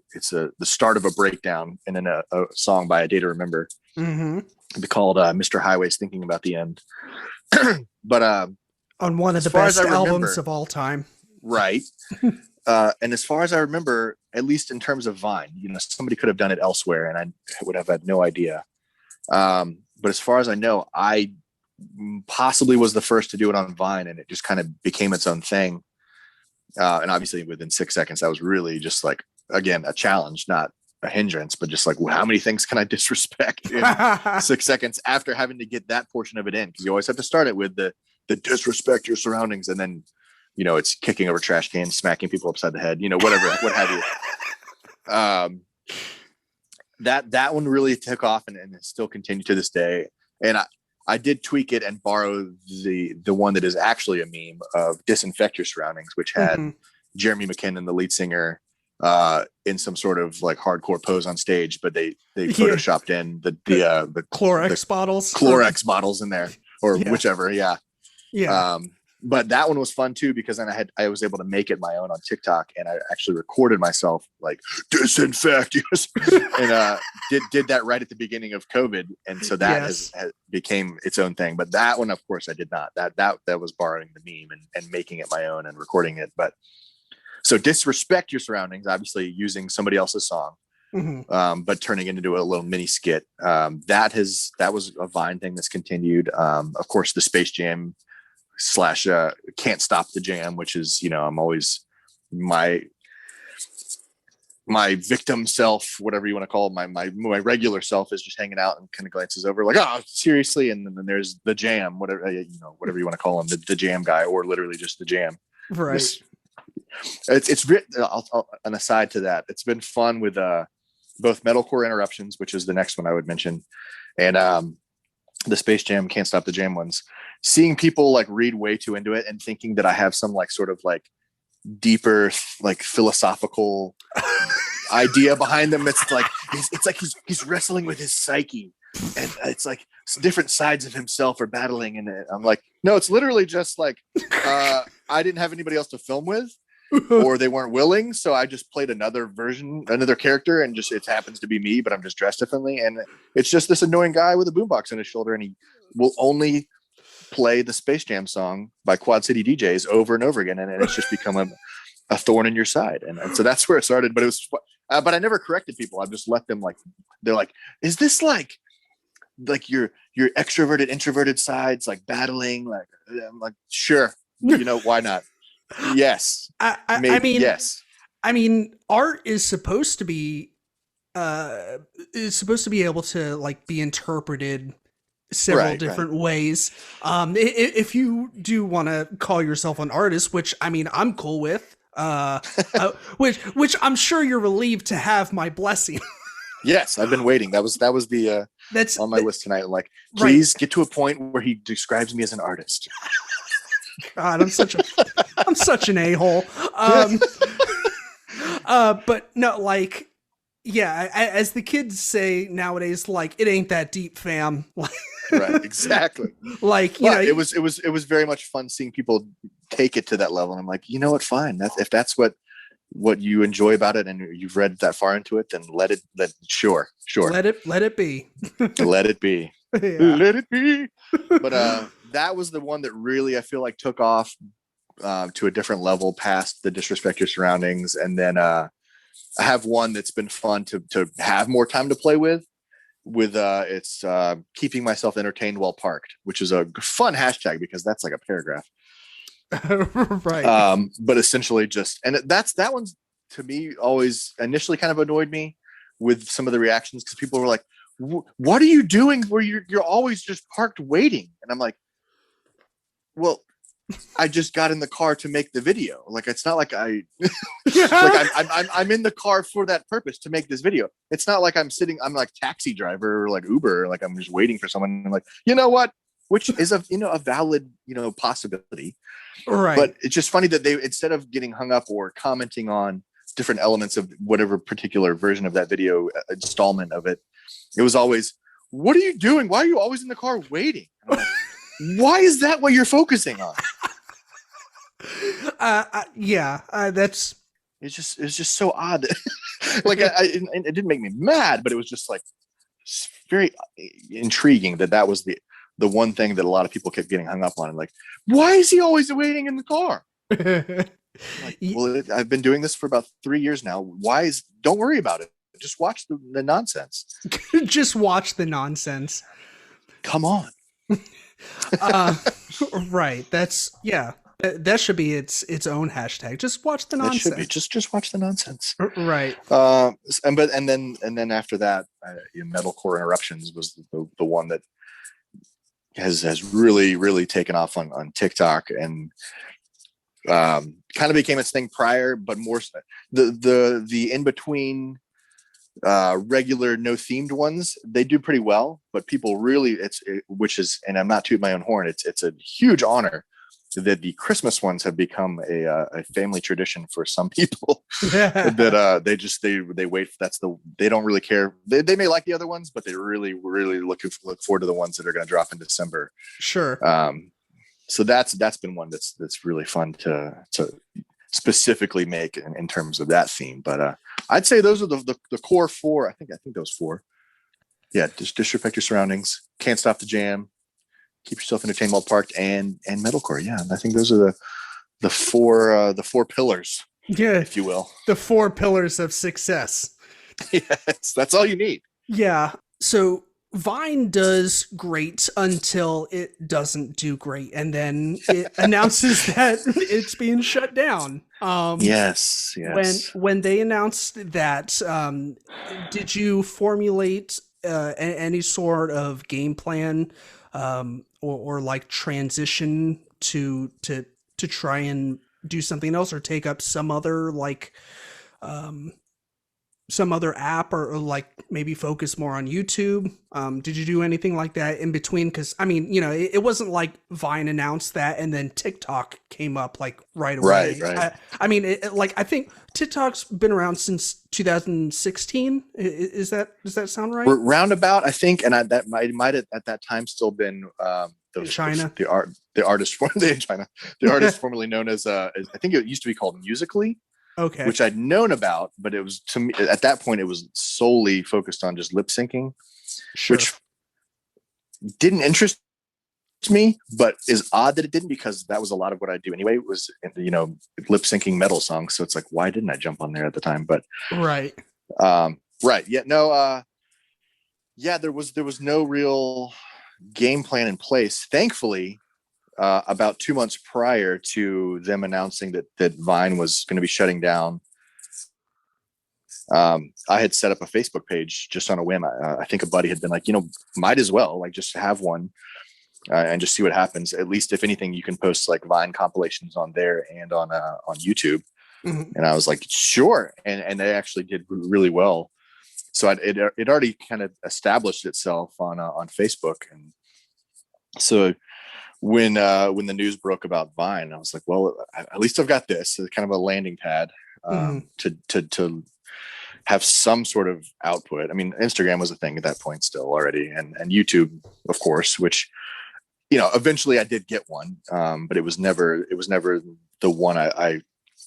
start of a breakdown and then a song by A Day to Remember. Mhm. It'd be called Mr. Highway's Thinking About the End. But On one of as the far as I best albums remember, of all time. right. And as far as I remember, at least in terms of Vine, somebody could have done it elsewhere and I would have had no idea. But as far as I know, I possibly was the first to do it on Vine, and it just kind of became its own thing. And obviously within 6 seconds, that was really just like, again, a challenge, not a hindrance, but just like, well, how many things can I disrespect in 6 seconds after having to get that portion of it in? Because you always have to start it with the disrespect your surroundings, and then it's kicking over trash cans, smacking people upside the head, whatever, what have you. That one really took off and still continue to this day. And I did tweak it and borrow the one that is actually a meme of Disinfect Your Surroundings, which had Mhm. Jeremy McKinnon, the lead singer, in some sort of like hardcore pose on stage, but they Yeah. photoshopped in the The the Clorox bottles or Clorox bottles in there, or yeah. whichever. Yeah. Yeah. Um, but that one was fun too, because then I was able to make it my own on TikTok, and I actually recorded myself like disinfect and did that right at the beginning of COVID, and so that Yes. has became its own thing. But that one, of course, I did not. That was borrowing the meme and making it my own and recording it. But so disrespect your surroundings, obviously using somebody else's song, Hmm. but turning it into a little mini skit. That was a Vine thing that's continued. Of course, the Space Jam slash Can't Stop the Jam, which is, I'm always my victim self, whatever you want to call it, my regular self is just hanging out and kind of glances over like, oh, seriously. And then there's the jam, whatever, whatever you want to call him, the jam guy, or literally just the jam. Right. This it's written. An aside to that, it's been fun with both Metalcore Interruptions, which is the next one I would mention, and the Space Jam Can't Stop the Jam ones. Seeing people like read way too into it and thinking that I have some like sort of like deeper like philosophical idea behind them. It's like he's wrestling with his psyche, and it's like different sides of himself are battling. And I'm like, no, it's literally just like I didn't have anybody else to film with, or they weren't willing, so I just played another character, and just it happens to be me, but I'm just dressed differently. And it's just this annoying guy with a boombox on his shoulder, and he will only play the Space Jam song by Quad City DJs over and over again, and it's just become a thorn in your side. And so that's where it started. But it was, but I never corrected people. I just let them like, they're like, is this like your extroverted introverted sides like battling? Like, I'm like, sure, why not? Yes, I maybe mean, yes. art is supposed to be able to like be interpreted several different ways. If you do want to call yourself an artist, which I mean, I'm cool with, which I'm sure you're relieved to have my blessing. Yes, I've been waiting. That was the That's on my list tonight. I'm like, right. please get to a point where he describes me as an artist. God, I'm such an a-hole. But no, like, yeah, as the kids say nowadays, like, it ain't that deep, fam. Right, exactly. Like, it was very much fun seeing people take it to that level. And I'm like, you know what, fine. If that's what you enjoy about it, and you've read that far into it, then sure. Let it be. Let it be. Yeah. Let it be. But that was the one that really, I feel like, took off to a different level past the disrespect your surroundings. And then I have one that's been fun to have more time to play with it's keeping myself entertained while parked, which is a fun hashtag because that's like a paragraph. Right. But essentially that one's, to me, always initially kind of annoyed me with some of the reactions, because people were like, what are you doing where you're always just parked waiting? And I'm like, well, I just got in the car to make the video. Like, it's not like like I'm in the car for that purpose, to make this video. It's not like I'm like taxi driver or like Uber, or like I'm just waiting for someone. I'm like, you know what? Which is a valid, possibility. Right. But it's just funny that they, instead of getting hung up or commenting on different elements of whatever particular version of that video installment of it, it was always, what are you doing? Why are you always in the car waiting? Like, why is that what you're focusing on? Yeah, that's, it's just so odd. Like, it didn't make me mad, but it was just like very intriguing that was the one thing that a lot of people kept getting hung up on. And like, why is he always waiting in the car? Like, well, I've been doing this for about 3 years now. Don't worry about it. Just watch the nonsense. Just watch the nonsense. Come on. Right. That's, yeah. That should be its own hashtag. Just watch the nonsense. That should be just watch the nonsense. Right. And then after that, Metalcore Interruptions was the one that has really, really taken off on TikTok, and kind of became its thing prior, but more the in between regular no themed ones, they do pretty well, but people really, which is, and I'm not tooting my own horn, it's a huge honor that the Christmas ones have become a family tradition for some people. That they wait. They don't really care. They may like the other ones, but they really, really look forward to the ones that are going to drop in December. Sure. So that's been one that's really fun to specifically make in terms of that theme. But I'd say those are the core four. I think those four. Yeah, just disrespect your surroundings, can't stop the jam, keep yourself entertained while parked, and metalcore. Yeah, and I think those are the four pillars, Yeah, if you will. the four pillars of success. Yes, that's all you need. Yeah. So Vine does great until it doesn't do great, and then it announces that it's being shut down. Yes, yes. When they announced that, did you formulate any sort of game plan, or like transition to try and do something else, or take up some other like um, some other app, or like maybe focus more on YouTube? Did you do anything like that in between? Because I mean, it wasn't like Vine announced that and then TikTok came up like right Right, away. right. I mean, like I think TikTok's been around since 2016. Does that sound right? We're roundabout, I think, and that might have at that time still been In China. the artist for the China, the artist formerly known as I think it used to be called Musically, Okay. which I'd known about, but it was to me at that point it was solely focused on just lip syncing, Sure. which didn't interest me, but is odd that it didn't because that was a lot of what I do anyway. It was lip syncing metal songs, so it's like why didn't I jump on there at the time? But Right. right, yeah, no, yeah, there was no real game plan in place. Thankfully, about 2 months prior to them announcing that Vine was going to be shutting down, I had set up a Facebook page just on a whim. I think a buddy had been like, might as well like just have one and just see what happens. At least if anything, you can post like Vine compilations on there and on YouTube. Mhm. And I was like, sure, and they actually did really well. So it already kind of established itself on Facebook, and so when the news broke about Vine, I was like, well, at least I've got this as kind of a landing pad Mhm. to have some sort of output. I mean, Instagram was a thing at that point still already, and YouTube, of course, which eventually I did get one, but it was never the one I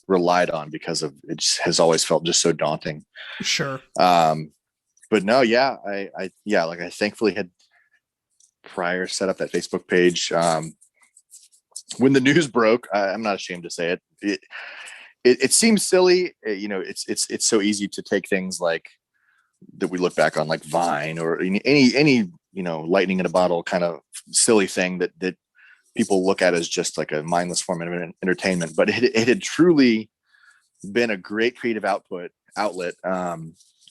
relied on because of it just has always felt just so daunting. Sure. Um, but no, yeah, yeah, like I thankfully had prior set up that Facebook page. When the news broke, I'm not ashamed to say it seems silly. It's so easy to take things like that we look back on like Vine or any lightning in a bottle kind of silly thing that people look at as just like a mindless form of entertainment. But it had truly been a great creative outlet,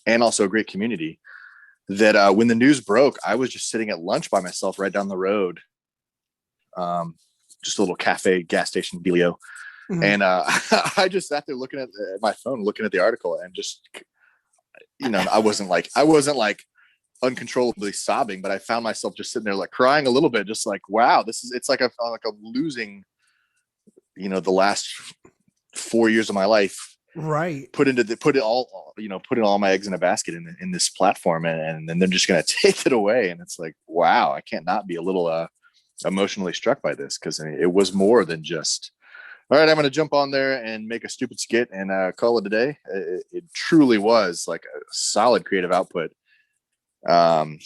and also a great community. That when the news broke, I was just sitting at lunch by myself right down the road, just a little cafe, gas station dealio. Mhm. And I just sat there looking at my phone, looking at the article, and just I wasn't like uncontrollably sobbing, but I found myself just sitting there like crying a little bit, just like wow, it's like a losing the last 4 years of my life Right. put in all my eggs in a basket in this platform, and then they're just going to take it away, and it's like wow, I can't not be a little emotionally struck by this because it was more than just all right, I'm going to jump on there and make a stupid skit and call it a day. It truly was like a solid creative output. Why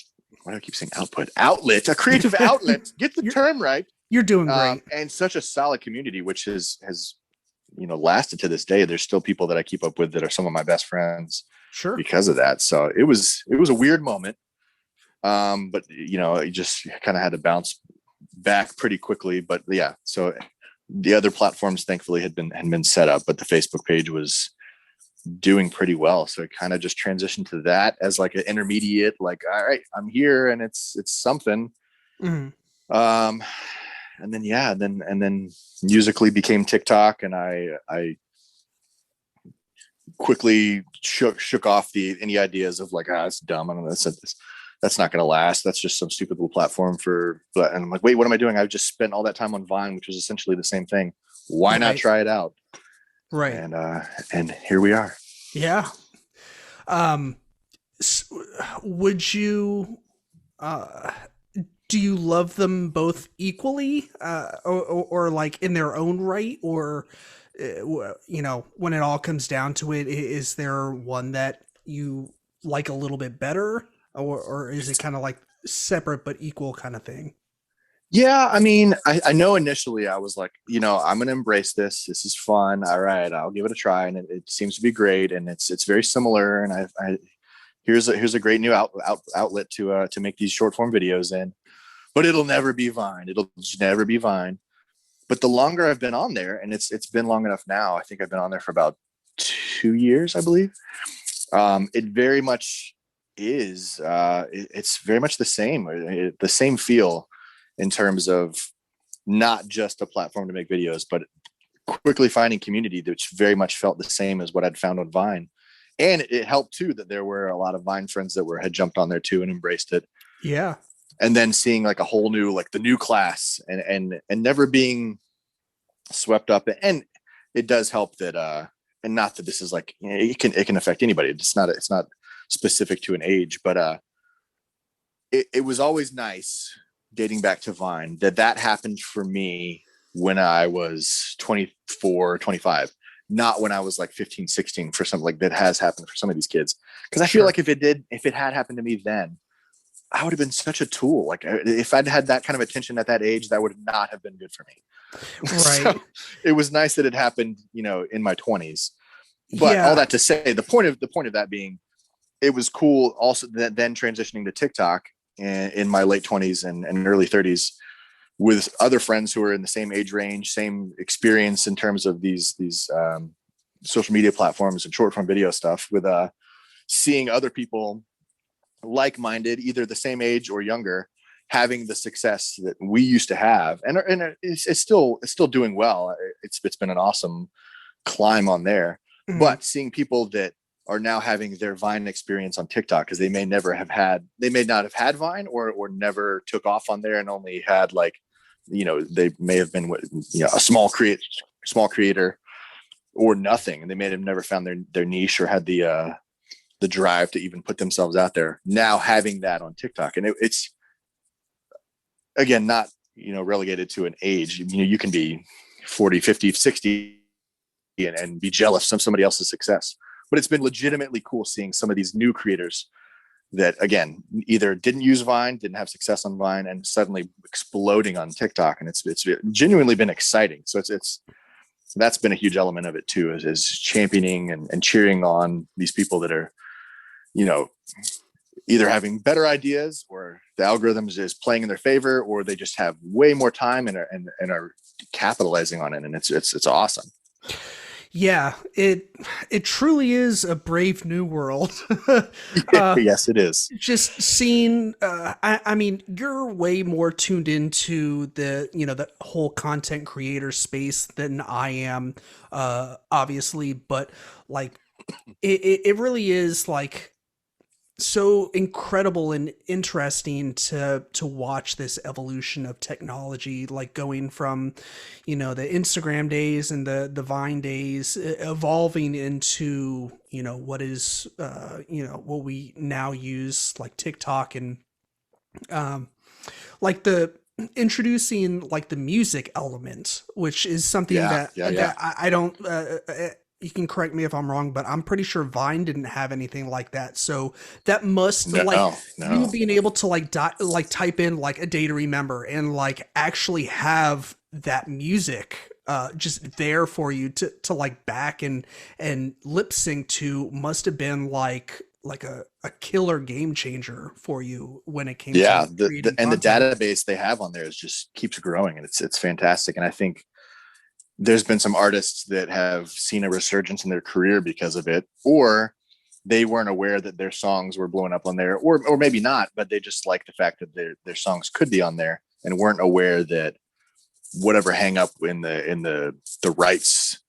do I keep saying output? Outlet, a creative outlet. Get the you're term right. you're doing great. And such a solid community, which has lasted to this day. There's still people that I keep up with that are some of my best friends Sure. because of that. So it was a weird moment, but you just kind of had to bounce back pretty quickly. But yeah, so the other platforms thankfully had been set up, but the Facebook page was doing pretty well. So it kind of just transitioned to that as like an intermediate, like, all right, I'm here and it's something. Mhm. Um, and then, yeah, then Musically became TikTok, and I quickly shook off any ideas of like, it's dumb. I don't know. That's not going to last. That's just some stupid little platform and I'm like, wait, what am I doing? I've just spent all that time on Vine, which was essentially the same thing. Why not Right. try it out? Right. And here we are. Yeah. Um, would you, uh, Do you love them both equally, or like in their own right, or you know, when it all comes down to it, is there one that you like a little bit better, or is it kind of like separate but equal kind of thing? Yeah, I mean, I know initially I was like, I'm gonna embrace this. This is fun. All right, I'll give it a try, and it seems to be great, and it's very similar. And here's a great new outlet to make these short form videos in, but it'll never be Vine. It'll just never be Vine. But the longer I've been on there, and it's been long enough now. I think I've been on there for about 2 years, I believe. It very much is. It's very much the same feel in terms of not just a platform to make videos, but quickly finding community which very much felt the same as what I'd found on Vine. And it helped too that there were a lot of Vine friends that had jumped on there too and embraced it. Yeah. And then seeing like a whole new, like the new class, and never being swept up. And it does help that and not that this is like, it can affect anybody. It's not specific to an age, but it was always nice dating back to Vine that happened for me when I was 24, 25, not when I was like 15, 16 for something like that has happened for some of these kids. Cause I feel Sure. like if it had happened to me then, I would have been such a tool. Like if I'd had that kind of attention at that age, that would not have been good for me. So Right. it was nice that it happened, in my 20s. But all Yeah. that to say, the point of that being, it was cool also that then transitioning to TikTok in my late 20s and early 30s with other friends who are in the same age range, same experience in terms of these social media platforms and short form video stuff, with seeing other people like-minded, either the same age or younger, having the success that we used to have, and it's still doing well. It's been an awesome climb on there, Mhm. but seeing people that are now having their Vine experience on TikTok because they may not have had Vine, or never took off on there and only had like, they may have been a small creator or nothing, and they may have never found their niche or had the drive to even put themselves out there. Now having that on TikTok, and it's again not relegated to an age. You can be 40, 50, 60 and be jealous of somebody else's success. But it's been legitimately cool seeing some of these new creators that, again, either didn't use Vine, didn't have success on Vine, and suddenly exploding on TikTok, and it's genuinely been exciting. So it's that's been a huge element of it too, is championing and cheering on these people that are, you know, either having better ideas, or the algorithms is playing in their favor, or they just have way more time and are capitalizing on it, and it's awesome. Yeah, it truly is a brave new world. uh, Yes, it is. just seeing, I mean, you're way more tuned into the, you know, the whole content creator space than I am, obviously, but like it really is like so incredible and interesting to watch this evolution of technology, like going from, you know, the Instagram days and the Vine days, evolving into, you know, what is, you know, what we now use, like TikTok, and um like the introducing like the music element, which is something Yeah, that yeah, yeah. I don't, you can correct me if I'm wrong, but I'm pretty sure Vine didn't have anything like that. So that must like No, you no. being able to like like type in like a day to remember and like actually have that music just there for you to like back and lip sync to must have been like a killer game changer for you when it came to Yeah, like the creating and the content. database they have on there is just keeps growing, and it's fantastic. And I think there's been some artists that have seen a resurgence in their career because of it, or they weren't aware that their songs were blowing up on there, or maybe not, but they just like the fact that their songs could be on there and weren't aware that whatever hang up in the rights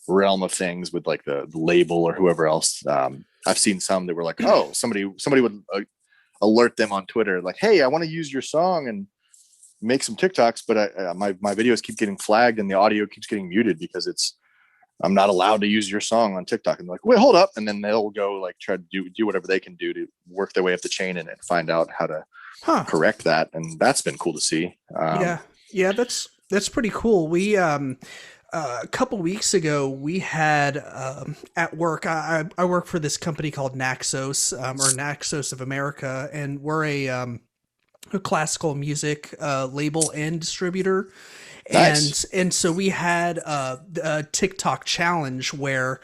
realm of things with like the label or whoever else. I've seen some that were like, oh, somebody would alert them on Twitter, like, hey, I want to use your song and make some TikToks, but my videos keep getting flagged and the audio keeps getting muted because I'm not allowed to use your song on TikTok. And they're like, wait, hold up. And then they'll go like try to do whatever they can do to work their way up the chain and find out how to Huh. correct that, and that's been cool to see. Yeah. Yeah, that's pretty cool. We a couple weeks ago we had at work. I work for this company called Naxos, or Naxos of America, and we're a classical music label and distributor. Nice. And so we had a TikTok challenge where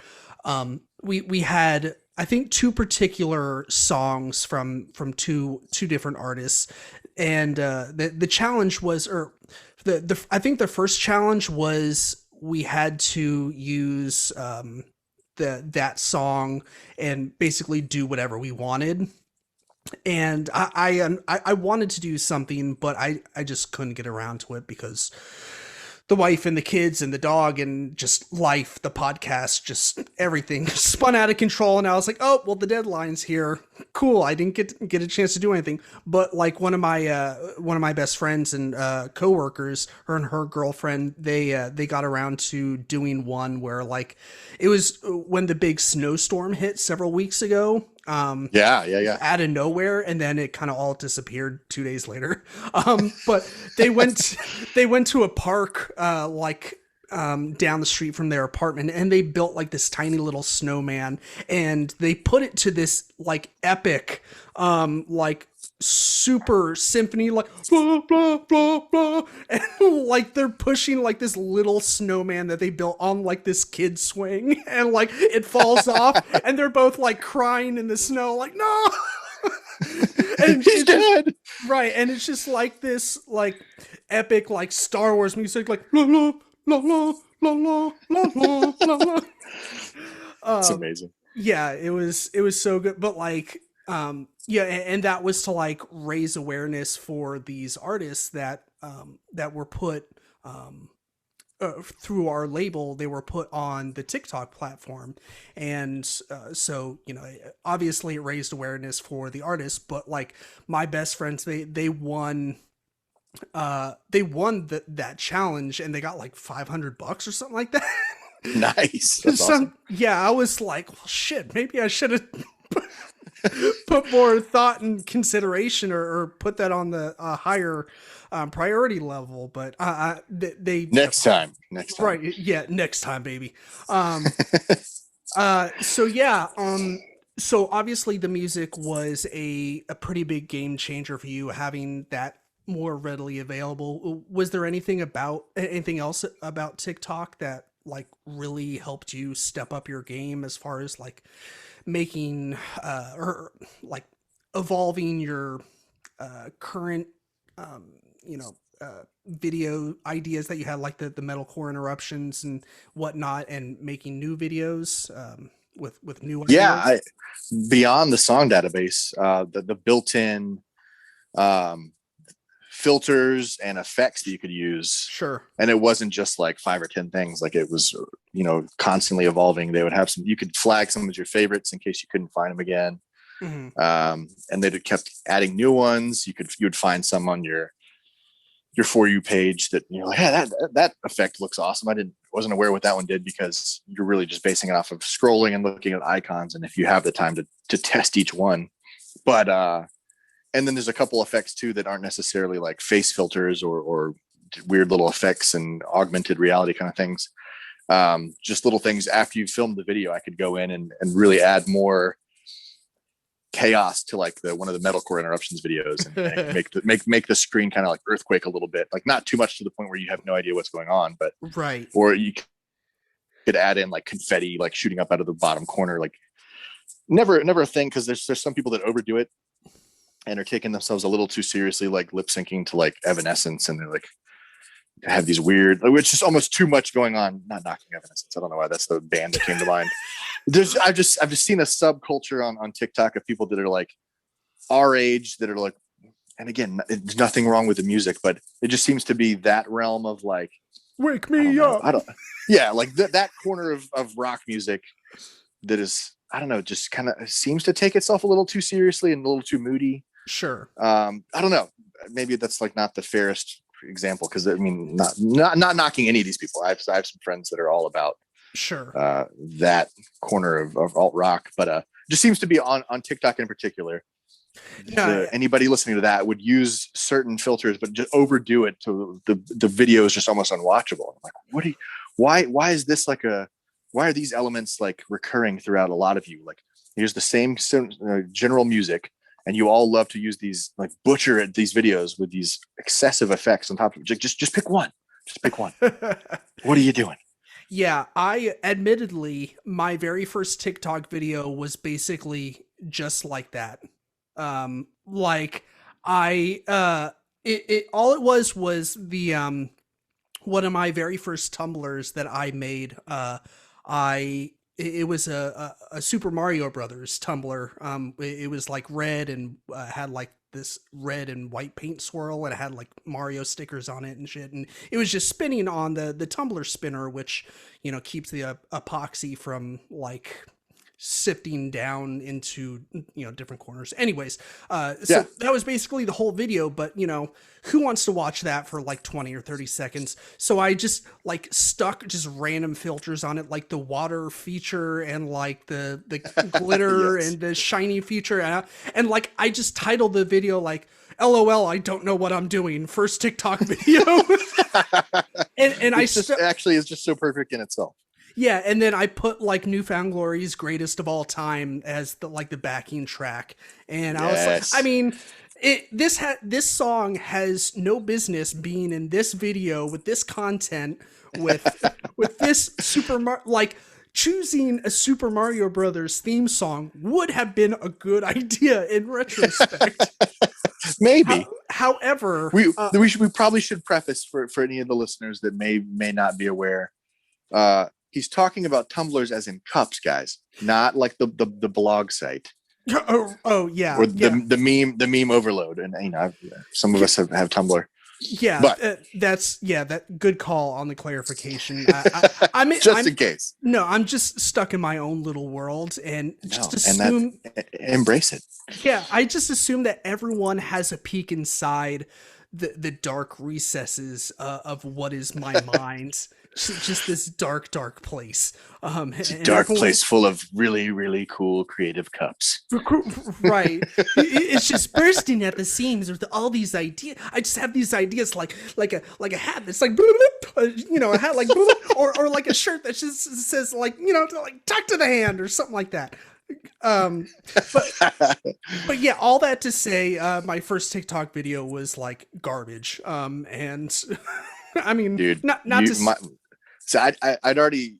we had, I think, two particular songs from two different artists, and the challenge was, or the I think the first challenge was we had to use that song and basically do whatever we wanted. And I wanted to do something, but I just couldn't get around to it because the wife and the kids and the dog and just life, the podcast, just everything spun out of control. And I was like, oh, well, the deadline's here. Cool. I didn't get a chance to do anything. But like one of my best friends and coworkers, her and her girlfriend, they got around to doing one where, like, it was when the big snowstorm hit several weeks ago. Yeah. Out of nowhere, and then it kind of all disappeared 2 days later. But they went to a park down the street from their apartment, and they built like this tiny little snowman, and they put it to this like epic like super symphony, like blah blah blah blah, and like they're pushing like this little snowman that they built on like this kid swing, and like it falls off, and they're both like crying in the snow, like no. And He's dead. Right, and it's just like this like epic like Star Wars music, like la la la la la la la la la. It's amazing. Yeah, it was so good, but like yeah, and that was to like raise awareness for these artists that were put through our label. They were put on the TikTok platform, and so obviously it raised awareness for the artists. But like my best friends, they won that challenge, and they got like $500 or something like that. Nice. That's awesome. Yeah, I was like, well, shit, maybe I should have put more thought and consideration, or put that on the higher priority level. But they next time, right, yeah, next time, baby. So yeah, so obviously the music was a pretty big game changer for you, having that more readily available. Was there anything else about TikTok that like really helped you step up your game as far as like making or like evolving your current you know video ideas that you had, like the metalcore interruptions and whatnot, and making new videos with new ideas? Beyond the song database, the built-in filters and effects that you could use. Sure. And it wasn't just like 5 or 10 things. Like it was, constantly evolving. They would have you could flag some as your favorites in case you couldn't find them again. Mm-hmm. And they kept adding new ones. You would find some on your For You page that you're like, hey, that effect looks awesome. Wasn't aware what that one did, because you're really just basing it off of scrolling and looking at icons. And if you have the time to test each one, but and then there's a couple effects too that aren't necessarily like face filters or weird little effects and augmented reality kind of things. Just little things after you've filmed the video, I could go in and really add more chaos to like one of the metalcore interruptions videos, and make the screen kind of like earthquake a little bit, like not too much to the point where you have no idea what's going on, but right. Or you could add in like confetti, like shooting up out of the bottom corner, like never a thing, because there's some people that overdo it and are taking themselves a little too seriously, like lip syncing to like Evanescence, and they're like have these weird, which is almost too much going on. Not knocking Evanescence, I don't know why that's the band that came to mind. I've just seen a subculture on TikTok of people that are like our age that are like, and again, there's nothing wrong with the music, but it just seems to be that realm of like, wake me up. Like that corner of rock music that is, I don't know, just kind of seems to take itself a little too seriously and a little too moody. Sure. I don't know. Maybe that's like not the fairest example, because I mean, not knocking any of these people. I have some friends that are all about sure that corner of alt rock, but just seems to be on TikTok in particular. Yeah, Anybody listening to that would use certain filters, but just overdo it to the video is just almost unwatchable. I'm like, why is this like why are these elements like recurring throughout a lot of you? Like, here's the same general music, and you all love to use these, like, butcher at these videos with these excessive effects on top of it. Just pick one. Just pick one. What are you doing? yeah. I admittedly, my very first TikTok video was basically just like that. Like it all it was the one of my very first tumblers that I made. I it was a Super Mario Brothers tumbler. It was like red and had like this red and white paint swirl, and it had like Mario stickers on it and shit. And it was just spinning on the tumbler spinner, which keeps the epoxy from like sifting down into different corners. Anyways, so Yeah. that was basically the whole video. But who wants to watch that for like 20 or 30 seconds? So I just like stuck just random filters on it, like the water feature and like the glitter Yes. and the shiny feature, and like I just titled the video like LOL, I don't know what I'm doing, first TikTok video. And It's just actually is just so perfect in itself. yeah, and then I put like Newfound Glory's Greatest of All Time as the backing track, and I was like, Yes. I mean, this song has no business being in this video with this content with this like choosing a Super Mario Brothers theme song would have been a good idea in retrospect. Maybe. However, we probably should preface for any of the listeners that may not be aware. He's talking about tumblers as in cups, guys, not like the blog site oh yeah, or yeah. the meme overload. And some of us have Tumblr, Yeah, but that good call on the clarification. just in case. No, I'm just stuck in my own little world and just assume. Embrace it. Yeah, I just assume that everyone has a peek inside the dark recesses of what is my mind. Just this dark place. It's a dark place full of really, really cool creative cups. Right. It's just bursting at the seams with all these ideas. I just have these ideas like a hat that's like a hat like or like a shirt that just says like like tuck to the hand or something like that. But yeah, all that to say, my first TikTok video was like garbage. And I mean, Dude, so I'd already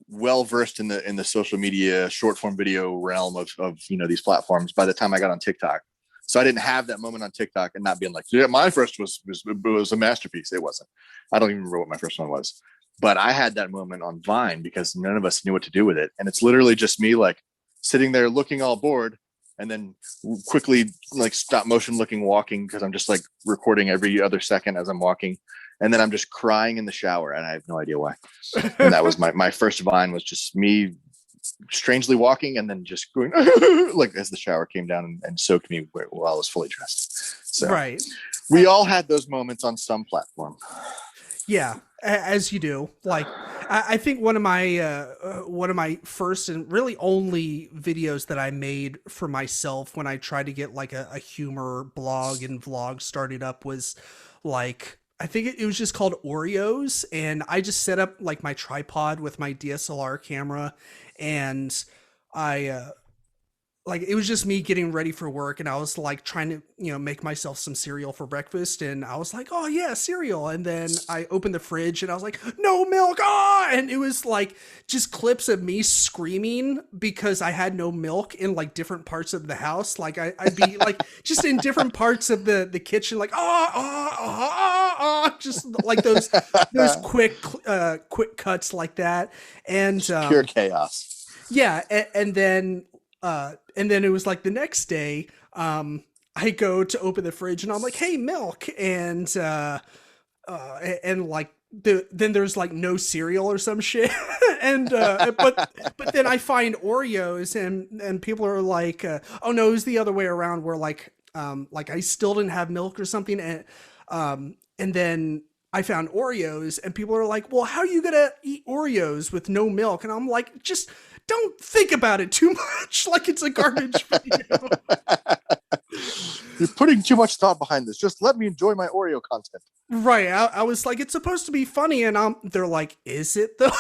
well versed in the social media short form video realm of these platforms by the time I got on TikTok. So I didn't have that moment on TikTok and not being like, yeah, my first was a masterpiece. It wasn't. I don't even remember what my first one was. But I had that moment on Vine because none of us knew what to do with it. And it's literally just me like sitting there looking all bored and then quickly like stop motion looking, walking, because I'm just like recording every other second as I'm walking. And then I'm just crying in the shower and I have no idea why. And that was my first Vine, was just me strangely walking and then just going like as the shower came down and soaked me while I was fully dressed. So right. We all had those moments on some platform. Yeah, as you do. Like, I think one of my first and really only videos that I made for myself when I tried to get like a humor blog and vlog started up was like, I think it was just called Oreos, and I just set up like my tripod with my DSLR camera, and I like it was just me getting ready for work, and I was like trying to make myself some cereal for breakfast, and I was like, oh yeah, cereal. And then I opened the fridge and I was like, no milk. And it was like just clips of me screaming because I had no milk in like different parts of the house. Like I'd be like just in different parts of the kitchen, like just like those quick cuts like that. And pure chaos. Yeah, and then it was like the next day, I go to open the fridge and I'm like, hey, milk. And like then there's like no cereal or some shit. And but then I find Oreos and people are like, oh no, it was the other way around, where like I still didn't have milk or something. And then I found Oreos and people are like, well, how are you going to eat Oreos with no milk? And I'm like, just don't think about it too much like it's a garbage video. You're putting too much thought behind this. Just let me enjoy my Oreo content. Right. I was like, it's supposed to be funny, and they're like, is it though?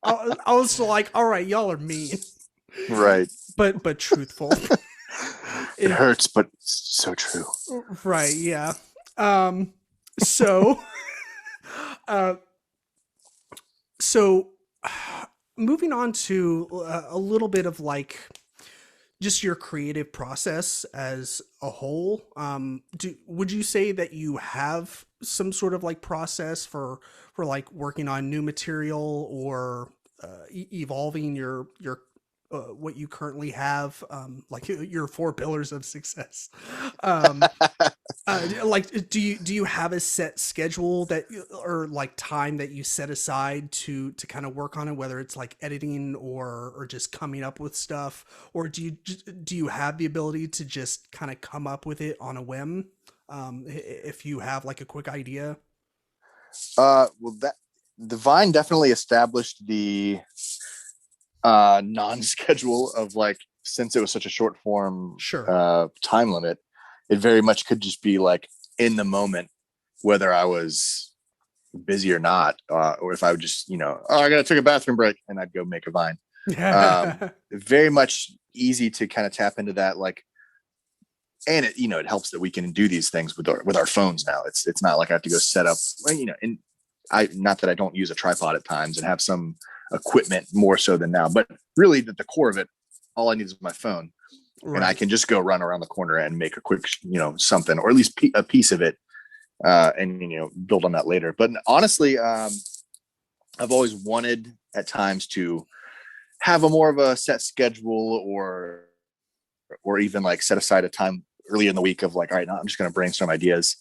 I was like, all right, y'all are mean, Right. but truthful. It hurts, but it's so true. Right. Yeah. So, uh, so moving on to a little bit of like just your creative process as a whole. Would you say that you have some sort of like process for like working on new material or evolving your what you currently have, like your four pillars of success? Um, like, do you have a set schedule that or like time that you set aside to kind of work on it, whether it's like editing or just coming up with stuff, or do you have the ability to just kind of come up with it on a whim, if you have like a quick idea? Well, that the Vine definitely established the non-schedule of like, since it was such a short form Sure. time limit, it very much could just be like in the moment, whether I was busy or not, or if I would just, oh, I gotta take a bathroom break, and I'd go make a Vine. Very much easy to kind of tap into that, like, and it helps that we can do these things with our phones now. It's not like I have to go set up, and I, not that I don't use a tripod at times and have some equipment more so than now, but really the core of it, all I need is my phone, and I Right. can just go run around the corner and make a quick, something, or at least a piece of it, and build on that later. But honestly, I've always wanted at times to have a more of a set schedule, or even like set aside a time early in the week of like, all right, now I'm just going to brainstorm ideas.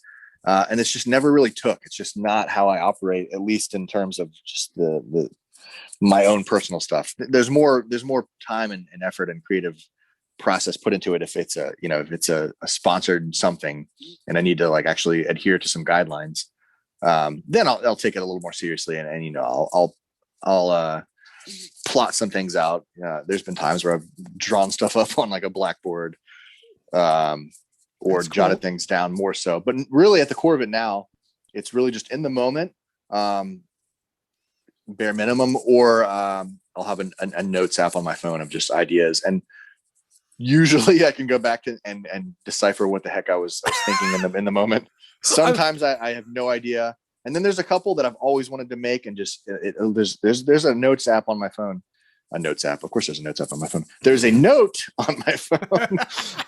And it's just never really took. It's just not how I operate, at least in terms of just the my own personal stuff. There's more time and effort and creative process put into it if it's a sponsored something, and I need to like actually adhere to some guidelines. Then I'll take it a little more seriously, and I'll plot some things out. There's been times where I've drawn stuff up on like a blackboard, or That's jotted cool. things down more so. But really, at the core of it now, it's really just in the moment, bare minimum, or I'll have a notes app on my phone of just ideas, and usually I can go back and decipher what the heck I was thinking in the moment. I, Sometimes I have no idea, and then there's a couple that I've always wanted to make, and just there's a notes app on my phone. A notes app, of course. There's a notes app on my phone. There's a note on my phone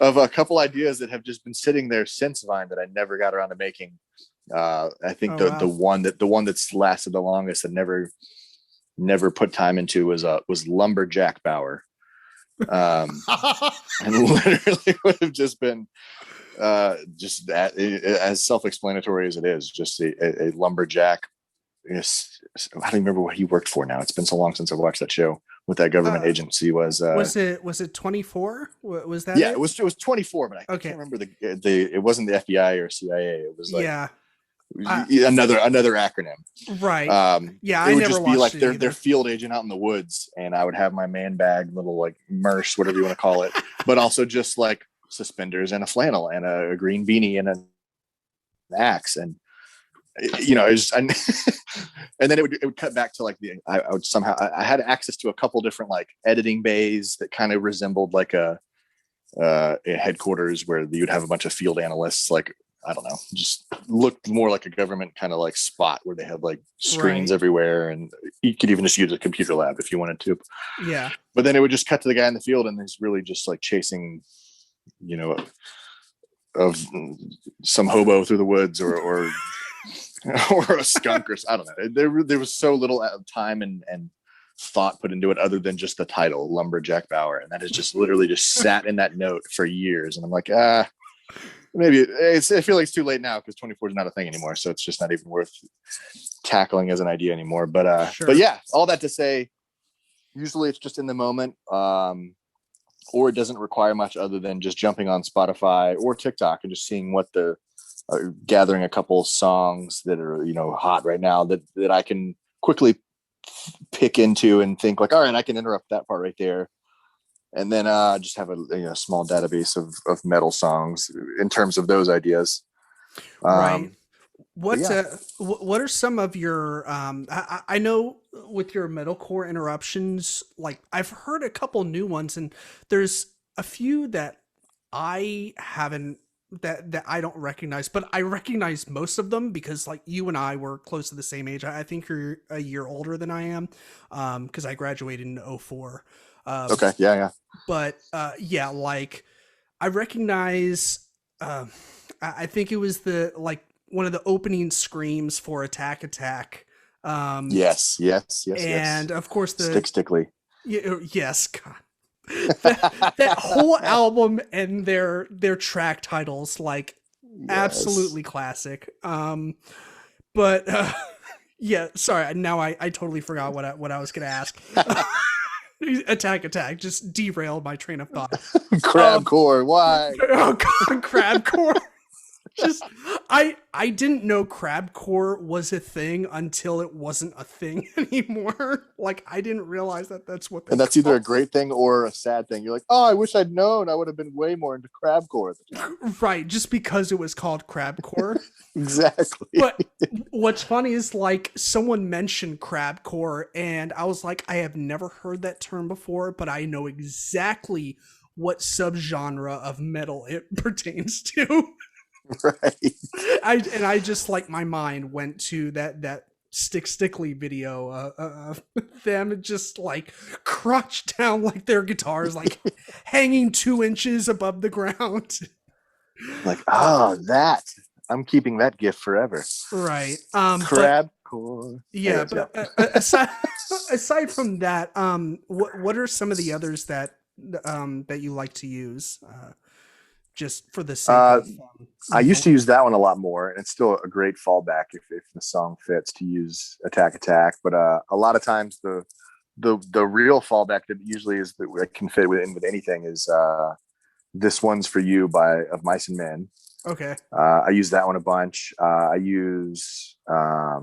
of a couple ideas that have just been sitting there since Vine that I never got around to making. I think oh the wow. one that's lasted the longest and never put time into was lumberjack bower. And literally would have just been just that, as self-explanatory as it is, just a lumberjack. Yes, I don't remember what he worked for now. It's been so long since I've watched that show. What that government uh, agency was. was it 24? Was that Yeah, it it? was 24, but I can't Okay. remember the it wasn't the FBI or CIA. It was like Yeah. Uh, another acronym. right. Yeah, It I would never just be watched like it their either. field agent out in the woods, and I would have my man bag, little like merce, whatever you want to call it, but also just like suspenders and a flannel and a green beanie and an axe, and it's and then it would cut back to like I would somehow I had access to a couple different like editing bays that kind of resembled like a headquarters where you'd have a bunch of field analysts, like, I don't know, just looked more like a government kind of like spot where they had like screens Right. everywhere, and you could even just use a computer lab if you wanted to. Yeah. But then it would just cut to the guy in the field, and he's really just like chasing, you know, of some hobo through the woods, or or a skunk, or I don't know. There was so little time and thought put into it other than just the title, Lumberjack Bower, and that has just literally just sat in that note for years. And I'm like, maybe I feel like it's too late now because 24 is not a thing anymore, so it's just not even worth tackling as an idea anymore. But Sure. yeah, all that to say, usually it's just in the moment, or it doesn't require much other than just jumping on Spotify or TikTok and just seeing what the gathering a couple songs that are hot right now that I can quickly pick into and think like, all right, I can interrupt that part right there. And then just have a small database of metal songs in terms of those ideas. Right. But What yeah, what are some of your I know with your metalcore interruptions, like I've heard a couple new ones, and there's a few that I haven't that I don't recognize, but I recognize most of them because like you and I were close to the same age. I think you're a year older than I am, because I graduated in '04. Um, okay, yeah, but yeah, like I recognize. I think it was the like one of the opening screams for Attack Attack, yes. and of course Stick Stickly. yes, God, that whole album and their track titles like Yes. absolutely classic. But yeah, sorry, now I totally forgot what I was gonna ask. Attack Attack just derailed my train of thought. Crab Um, core, why? oh God, Crabcore. Just I didn't know crabcore was a thing until it wasn't a thing anymore. Like I didn't realize that that's what they And that's either a call great thing or a sad thing. You're like, oh, I wish I'd known. I would have been way more into crab core at the time. it. Right, just because it was called crabcore. Exactly. But what's funny is like someone mentioned crabcore and I was like I have never heard that term before, but I know exactly what subgenre of metal it pertains to. Right. I just like my mind went to that Stickly video of them just like crouched down like their guitars like hanging 2 inches above the ground. Like, uh, oh, that. I'm keeping that gift forever. right. But Crab core. yeah, Anyways, yeah. but aside from that, what are some of the others that you like to use? Just for the sake Uh, of I used no, to use that one a lot more, and it's still a great fallback if the song fits to use Attack Attack. But a lot of times the real fallback that usually is that can fit with anything is "This One's for You" by Of Mice and Men. okay, I use that one a bunch. I use I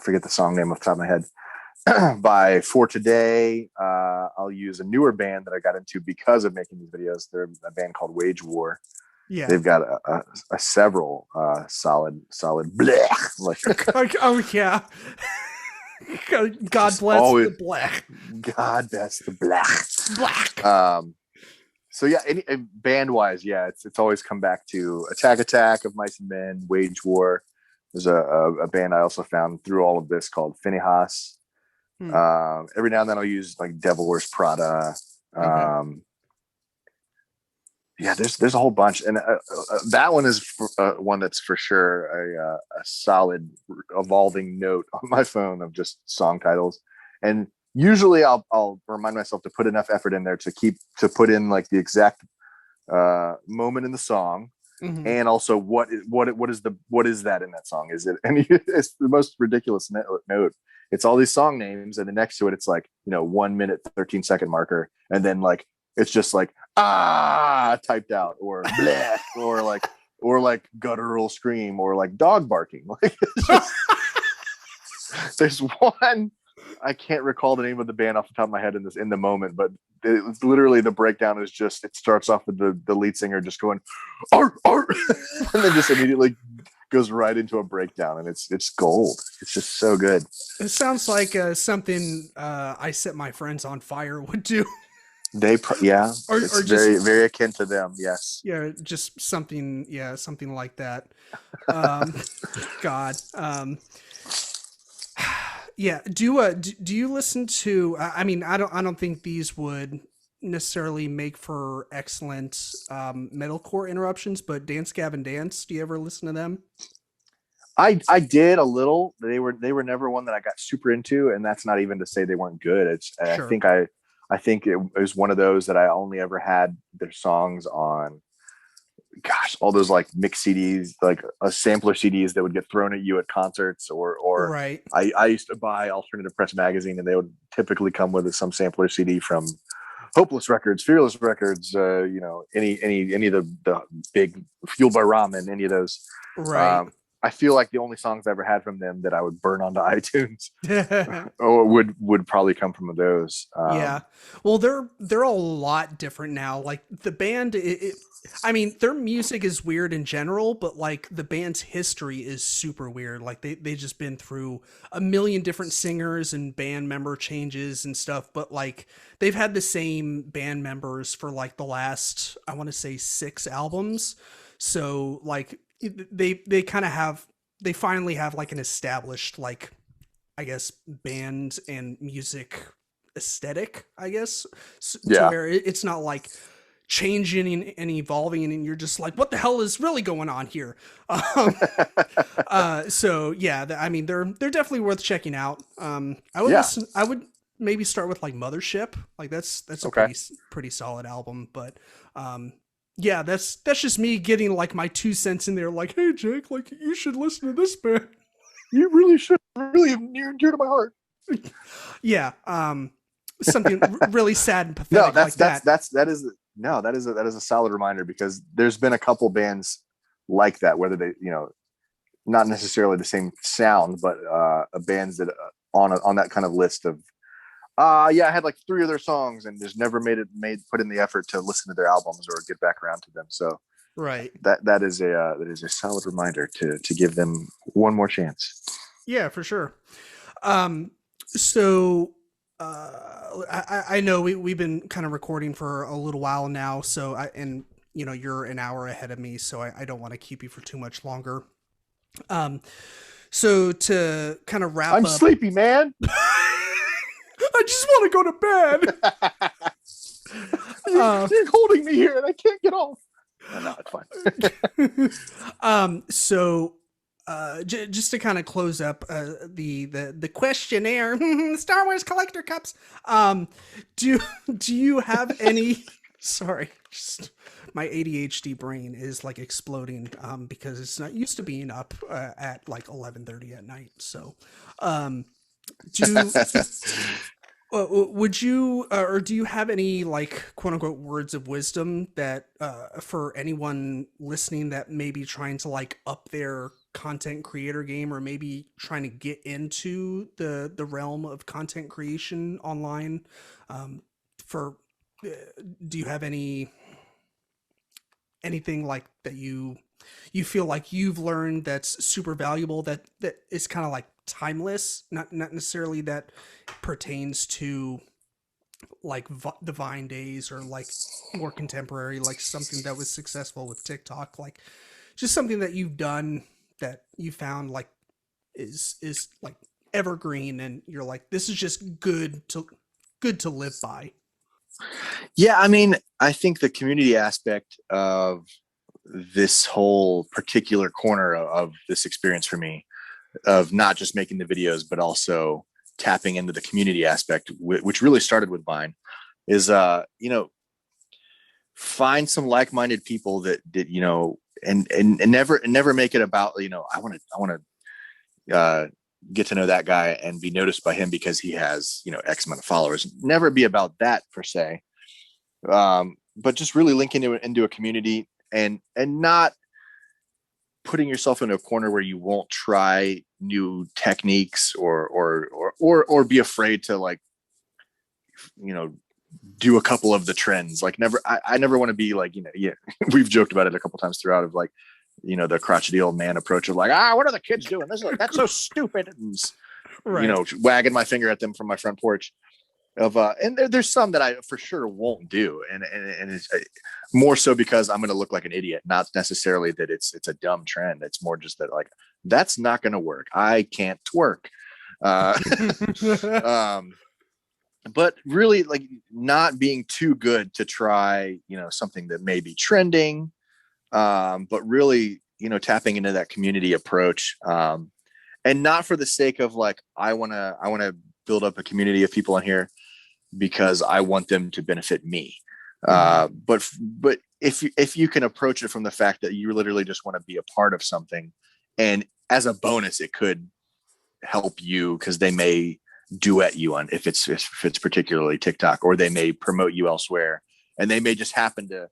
forget the song name off the top of my head. By For Today, I'll use a newer band that I got into because of making these videos. They're a band called Wage War. yeah. They've got a several solid blech. Like Oh yeah. God just bless always the black. God that's the blech. Black. So yeah, band wise, yeah, it's always come back to Attack Attack of Mice and Men, Wage War. There's a band I also found through all of this called Finneas. Hmm. Every now and then I'll use like Devil Wears Prada. Okay. Yeah, there's a whole bunch, and that one is one that's for sure a solid evolving note on my phone of just song titles. And usually I'll remind myself to put enough effort in there to put in like the exact moment in the song, Hmm. and also what is that in that song? Is it? And it's the most ridiculous note. It's all these song names, and then next to it, it's like 1 minute 13-second marker, and then like it's just like typed out or bleh, or like guttural scream or like dog barking. Like it's just, there's one I can't recall the name of the band off the top of my head in the moment, but it's literally the breakdown is just it starts off with the lead singer just going art and then just immediately goes right into a breakdown, and it's gold. It's just so good. It sounds like something I set my friends on fire would do, Yeah, or it's just very akin to them. Yes. yeah, just something something like that. Um, God. Yeah. Do you listen to? I mean, I don't think these would necessarily make for excellent metalcore interruptions, but Dance Gavin Dance. Do you ever listen to them? I did a little. They were never one that I got super into, and that's not even to say they weren't good. It's Sure. I think it was one of those that I only ever had their songs on. Gosh, all those like mix CDs, like sampler CDs that would get thrown at you at concerts, or Right. I used to buy Alternative Press magazine, and they would typically come with some sampler CD from Hopeless Records, Fearless Records, any of the big Fueled by Ramen, any of those. Right. I feel like the only songs I ever had from them that I would burn onto iTunes or would probably come from those. Yeah. Well, they're a lot different now. Like the band, I mean, their music is weird in general, but like the band's history is super weird. Like they just been through a million different singers and band member changes and stuff, but like they've had the same band members for like the last, I want to say 6 albums. So like they kind of have they finally have like an established like I guess band and music aesthetic, I guess, to Yeah. where it's not like changing and evolving and you're just like what the hell is really going on here. um so yeah, I mean they're definitely worth checking out. Yeah. I would maybe start with like Mothership. Like that's a Okay. pretty solid album, but yeah, that's just me getting like my 2 cents in there like, hey Jake, like you should listen to this band. You really should. Really near and dear to my heart. Yeah, something really sad and No, pathetic like that. that is no, that is a solid reminder, because there's been a couple bands like that, whether they, not necessarily the same sound, but bands that on that kind of list of yeah, I had like 3 of their songs and just never put in the effort to listen to their albums or get back around to them. So Right. that is a solid reminder to give them one more chance. Yeah, for sure. So I know we've been kind of recording for a little while now, so and you're an hour ahead of me, so I don't want to keep you for too much longer. Um, so to kind of wrap I'm up, sleepy, man. I just want to go to bed. You're holding me here and I can't get off. No, it's fine. So just to kind of close up the questionnaire, Star Wars collector cups. Do do you have any? Sorry, just my ADHD brain is like exploding because it's not used to being up at like 11:30 at night. So, do would you or do you have any like quote unquote words of wisdom that for anyone listening that may be trying to like up their content creator game or maybe trying to get into the realm of content creation online? For do you have anything like that you feel like you've learned that's super valuable that is kind of like timeless, not necessarily that pertains to like the Vine days or like more contemporary, like something that was successful with TikTok, like just something that you've done that you found like is like evergreen and you're like this is just good to live by. Yeah, I mean, I think the community aspect of this whole particular corner of this experience for me, of not just making the videos, but also tapping into the community aspect, which really started with Vine, is, find some like-minded people that and never make it about, I want to get to know that guy and be noticed by him because he has, X amount of followers. Never be about that per se. But just really linking into a community and not putting yourself into a corner where you won't try new techniques or be afraid to like, do a couple of the trends. Like I never want to be like, yeah, we've joked about it a couple times throughout of like, the crotchety old man approach of like, what are the kids doing? That's so stupid. And, Right. wagging my finger at them from my front porch and there's some that I for sure won't do. And it's more so because I'm going to look like an idiot, not necessarily that it's a dumb trend. It's more just that like, that's not going to work. I can't twerk. But really like not being too good to try, something that may be trending. But really, tapping into that community approach, and not for the sake of like, I want to build up a community of people on here because I want them to benefit me. But if you can approach it from the fact that you literally just want to be a part of something, and as a bonus, it could help you because they may duet you on if it's particularly TikTok, or they may promote you elsewhere, and they may just happen to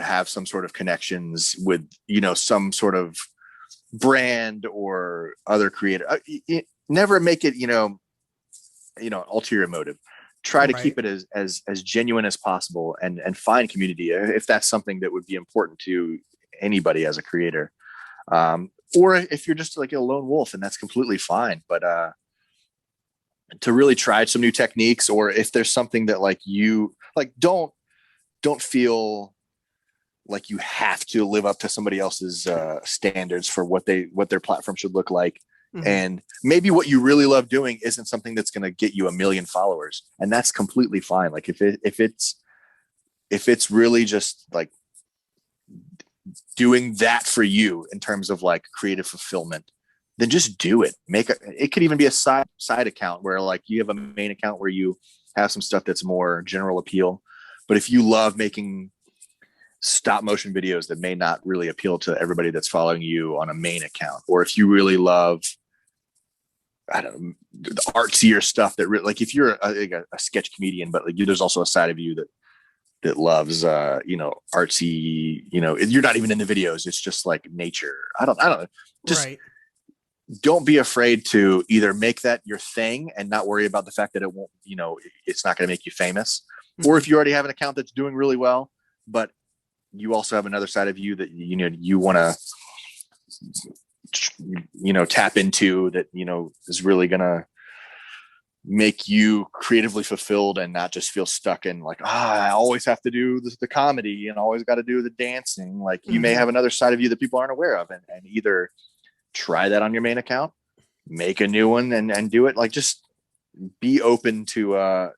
have some sort of connections with, some sort of brand or other creator. Never make it, ulterior motive. Try to Right. keep it as genuine as possible, and find community if that's something that would be important to anybody as a creator. Or if you're just like a lone wolf, and that's completely fine. But to really try some new techniques, or if there's something that like you like, don't feel like you have to live up to somebody else's standards for what their platform should look like. Hmm. And maybe what you really love doing isn't something that's going to get you a million followers, and that's completely fine. Like if it's really just like doing that for you in terms of like creative fulfillment, then just do it. It could even be a side account where like you have a main account where you have some stuff that's more general appeal. But if you love making stop motion videos that may not really appeal to everybody that's following you on a main account, or if you really love, I don't know, the artsier stuff that like if you're a sketch comedian, but like there's also a side of you that loves artsy, you're not even in the videos, it's just like nature. I don't know, just Right. don't be afraid to either make that your thing and not worry about the fact that it won't, it's not going to make you famous. Or Hmm. if you already have an account that's doing really well, but you also have another side of you that you want to tap into, that is really gonna make you creatively fulfilled and not just feel stuck in like, I always have to do the comedy and always got to do the dancing. Like you may Hmm. have another side of you that people aren't aware of, and either try that on your main account, make a new one, and do it. Like just be open to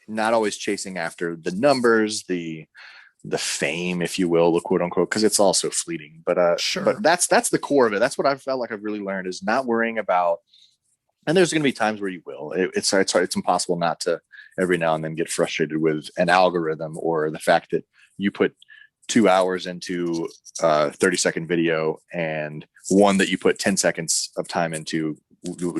not always chasing after the numbers, the fame, if you will, the quote unquote, because it's also fleeting. But Sure. that's the core of it. That's what I've felt like I've really learned, is not worrying about. And there's going to be times where you will. It's impossible not to every now and then get frustrated with an algorithm, or the fact that you put 2 hours into a 30-second video, and one that you put 10 seconds of time into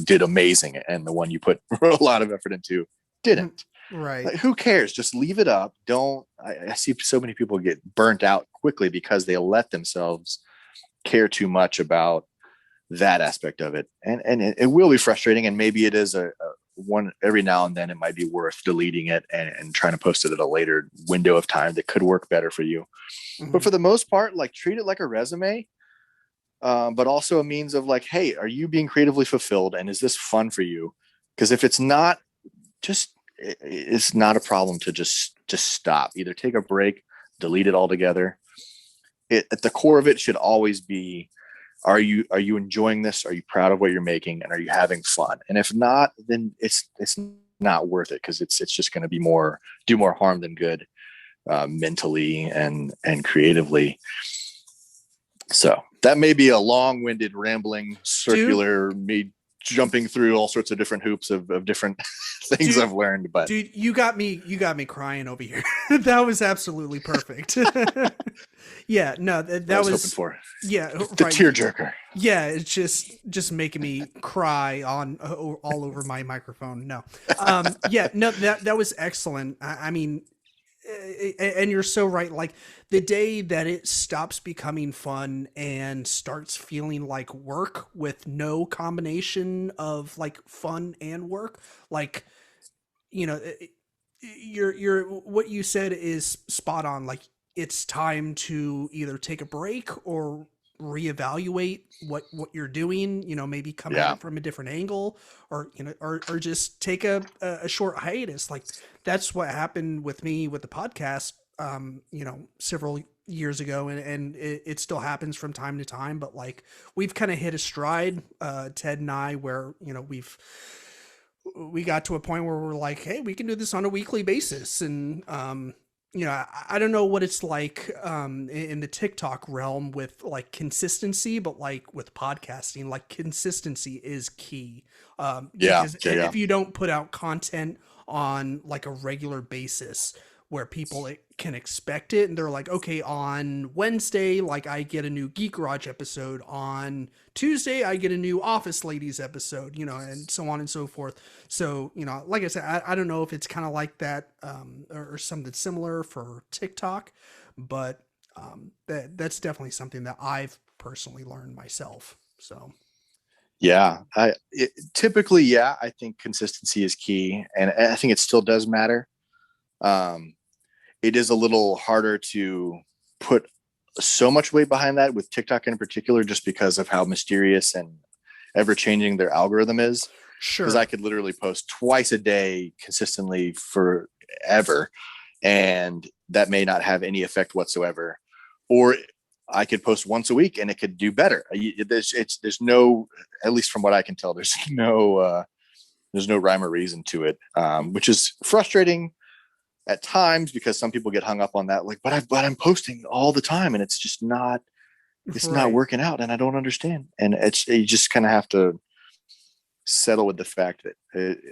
did amazing, and the one you put a lot of effort into didn't. Right. Like, who cares? Just leave it up. Don't. I see so many people get burnt out quickly because they let themselves care too much about that aspect of it, and it will be frustrating. And maybe it is a one every now and then. It might be worth deleting it and trying to post it at a later window of time that could work better for you. But Hmm. for the most part, like treat it like a resume, but also a means of like, hey, are you being creatively fulfilled, and is this fun for you? Because if it's not, just it's not a problem to just stop. Either take a break, delete it altogether. At the core of it should always be, are you enjoying this? Are you proud of what you're making, and are you having fun? And if not, then it's not worth it, because it's just going to be do more harm than good, mentally and creatively. So that may be a long-winded, rambling, Dude, circular, me jumping through all sorts of different hoops of different things dude, I've learned, but dude, you got me crying over here. That was absolutely perfect. Yeah, no, what I that was hoping was, for. yeah, The right. tearjerker. Yeah, it's just making me cry on all over my microphone. No, yeah, no, that was excellent. I mean, and you're so right. Like the day that it stops becoming fun and starts feeling like work with no combination of like fun and work, like you know, you're what you said is spot on. Like it's time to either take a break or reevaluate what you're doing, maybe come at Yeah. it from a different angle, or or just take a short hiatus. Like that's what happened with me with the podcast, several years ago, and it still happens from time to time, but like we've kind of hit a stride, Ted and I, where we got to a point where we're like, hey, we can do this on a weekly basis. And, I don't know what it's like in the TikTok realm with like consistency, but like with podcasting, like consistency is key. Yeah. Because Yeah. Yeah. if you don't put out content on like a regular basis where people can expect it, and they're like, okay, on Wednesday, like I get a new Geek Garage episode, on Tuesday I get a new Office Ladies episode, and so on and so forth. So, like I said, I don't know if it's kind of like that, or something similar for TikTok, but That's definitely something that I've personally learned myself. So Yeah, typically, yeah, I think consistency is key, and I think it still does matter. Um, it is a little harder to put so much weight behind that with TikTok in particular, just because of how mysterious and ever changing their algorithm is. Because I sure. could literally post twice a day consistently forever, and that may not have any effect whatsoever. Or I could post once a week and it could do better. There's no, at least from what I can tell, there's no rhyme or reason to it, which is frustrating at times because some people get hung up on that. Like, I'm posting all the time and it's not Right. working out, and I don't understand. And you just kind of have to settle with the fact that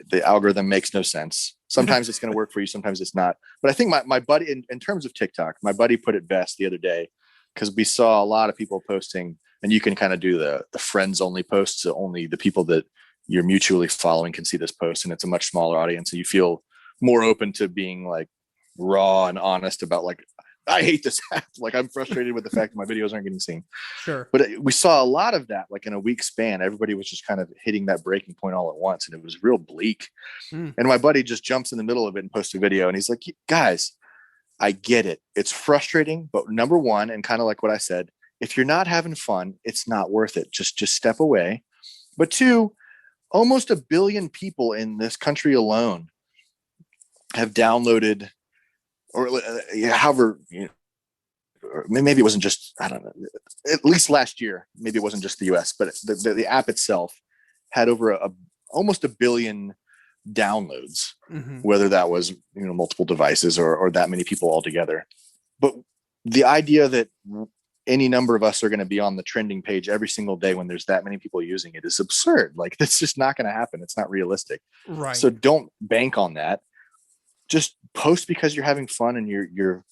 the algorithm makes no sense. Sometimes it's going to work for you, sometimes it's not. But I think my buddy, in terms of TikTok, my buddy put it best the other day, because we saw a lot of people posting, and you can kind of do the friends only posts, so only the people that you're mutually following can see this post, and it's a much smaller audience, and you feel more open to being like raw and honest about, like, I hate this app. Like, I'm frustrated with the fact that my videos aren't getting seen. Sure. But we saw a lot of that, like in a week span. Everybody was just kind of hitting that breaking point all at once, and it was real bleak. Mm. And my buddy just jumps in the middle of it and posts a video, and he's like, guys, I get it. It's frustrating, but number one, and kind of like what I said, if you're not having fun, it's not worth it. Just step away. But two, almost 1 billion people in this country alone have downloaded, or however, or maybe it wasn't just, I don't know, at least last year, maybe it wasn't just the US, but the app itself had over almost 1 billion downloads, Hmm. whether that was, multiple devices, or that many people altogether. But the idea that any number of us are going to be on the trending page every single day when there's that many people using it is absurd. Like, that's just not going to happen. It's not realistic. So Right. don't bank on that. Just post because you're having fun, and you're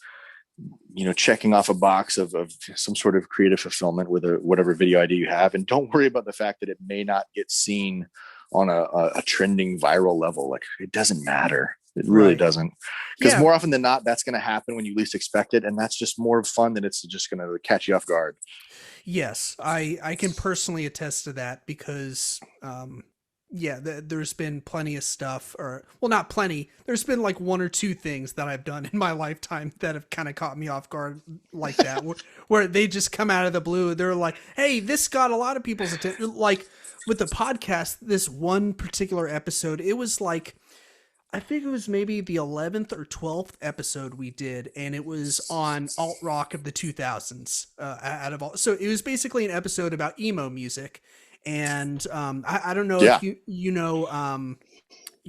checking off a box of some sort of creative fulfillment with whatever video idea you have, and don't worry about the fact that it may not get seen on a trending viral level. Like, it doesn't matter. It really Right. doesn't, because Yeah. more often than not, that's going to happen when you least expect it, and that's just more fun than it's just going to catch you off guard. Yes, I can personally attest to that because yeah, there's been plenty of stuff, or well, not plenty. There's been like one or two things that I've done in my lifetime that have kind of caught me off guard like that, where they just come out of the blue. They're like, "Hey, this got a lot of people's attention." Like with the podcast, this one particular episode, it was like I think it was maybe the 11th or 12th episode we did, and it was on alt rock of the 2000s. Out of all, so it was basically an episode about emo music, and I don't know if Yeah. you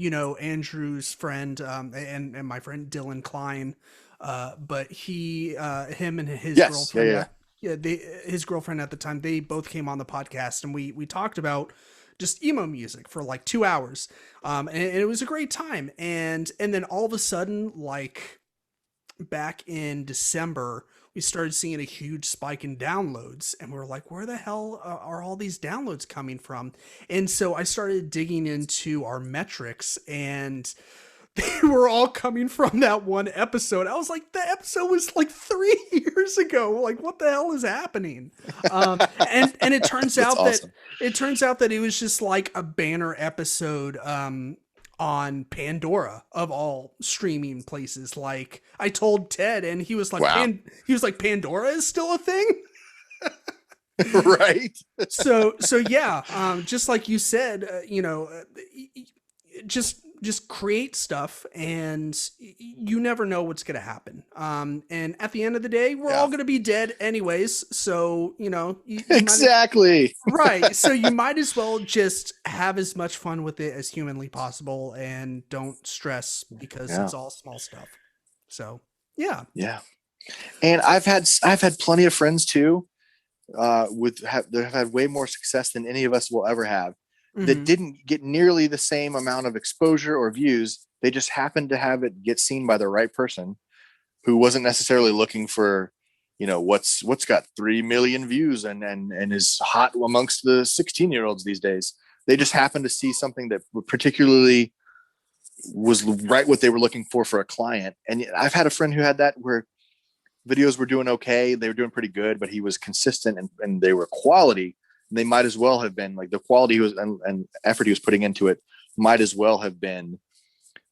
know Andrew's friend and my friend Dylan Klein, but him and his Yes. Yeah. girlfriend Yeah. at his girlfriend at the time, they both came on the podcast, and we talked about just emo music for like 2 hours, and it was a great time. And then all of a sudden, like back in December, we started seeing a huge spike in downloads, and we were like, where the hell are all these downloads coming from? And so I started digging into our metrics, and they were all coming from that one episode. I was like, the episode was like 3 years ago. Like, what the hell is happening? And it turns That's out that awesome. it was just like a banner episode on Pandora of all streaming places. Like, I told Ted, and Wow. he was like, Pandora is still a thing. Right. So yeah, just like you said, just create stuff, and you never know what's going to happen. And at the end of the day, we're all Yeah. going to be dead anyways, so you might, Exactly. right, so you might as well just have as much fun with it as humanly possible, and don't stress because Yeah. it's all small stuff. So yeah. Yeah. And I've had plenty of friends too, that have had way more success than any of us will ever have, that Hmm. didn't get nearly the same amount of exposure or views. They just happened to have it get seen by the right person, who wasn't necessarily looking for, what's got 3 million views and is hot amongst the 16-year-olds these days. They just happened to see something that particularly was right what they were looking for a client. And I've had a friend who had that, where videos were doing okay. They were doing pretty good, but he was consistent and they were quality. They might as well have been like the quality he was and effort he was putting into it might as well have been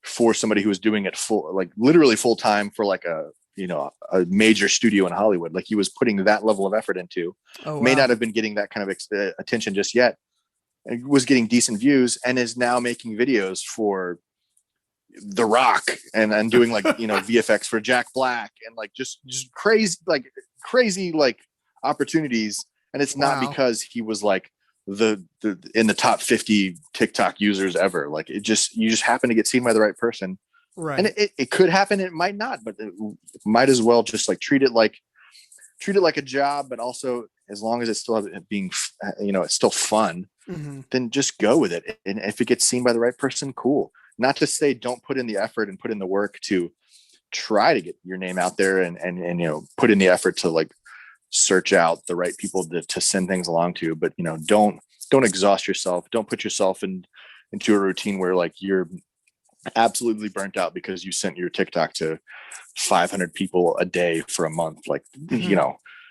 for somebody who was doing it full, like literally full time for like a major studio in Hollywood. Like he was putting that level of effort into, Oh may wow. not have been getting that kind of attention just yet. And was getting decent views and is now making videos for The Rock and doing like, VFX for Jack Black and like just crazy like opportunities. And it's not Wow. because he was like the in the top 50 TikTok users ever. Like you just happen to get seen by the right person. And Right. it could happen. It might not, but it might as well just like treat it like a job, but also as long as it's still being, it's still fun, Hmm. then just go with it. And if it gets seen by the right person, cool. Not to say don't put in the effort and put in the work to try to get your name out there and put in the effort to like search out the right people to send things along to. But don't exhaust yourself. Don't put yourself into a routine where like you're absolutely burnt out because you sent your TikTok to 500 people a day for a month. Like, Hmm.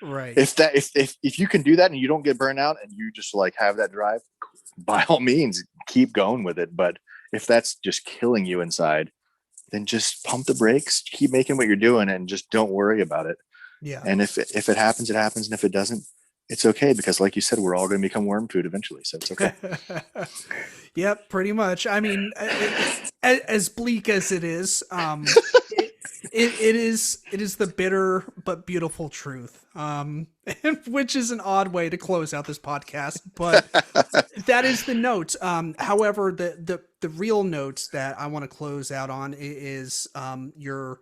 Right. if you can do that and you don't get burnt out and you just like have that drive, by all means, keep going with it. But if that's just killing you inside, then just pump the brakes, keep making what you're doing and just don't worry about it. Yeah. And if it happens, it happens. And if it doesn't, it's okay. Because like you said, we're all going to become worm food eventually. So it's okay. Yep, pretty much. I mean, as bleak as it is, it, it is the bitter but beautiful truth. Which is an odd way to close out this podcast, but that is the note. However, the real note that I want to close out on is your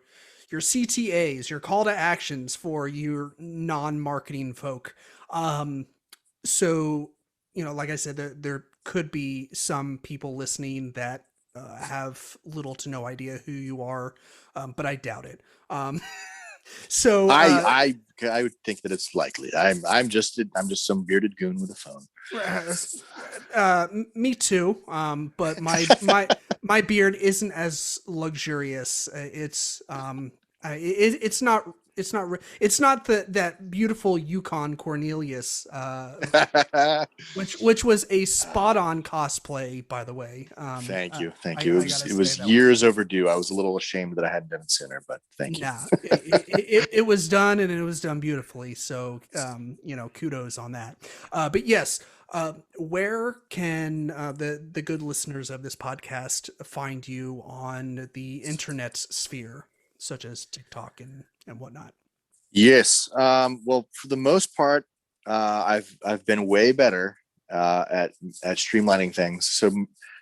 CTAs, your call to actions for your non-marketing folk. Um, so like I said, there could be some people listening that have little to no idea who you are, but I doubt it. So I would think that it's likely. I'm just some bearded goon with a phone. me too. But my beard isn't as luxurious. It's not that beautiful Yukon Cornelius, which was a spot on cosplay, by the way. Thank you, thank you. I gotta It say was that was years overdue. I was a little ashamed that I hadn't done it sooner, but thank you. nah. It was done, and it was done beautifully. So kudos on that. But yes. Where can the good listeners of this podcast find you on the internet sphere, such as TikTok and whatnot? Yes. Well, for the most part, I've been way better at streamlining things. So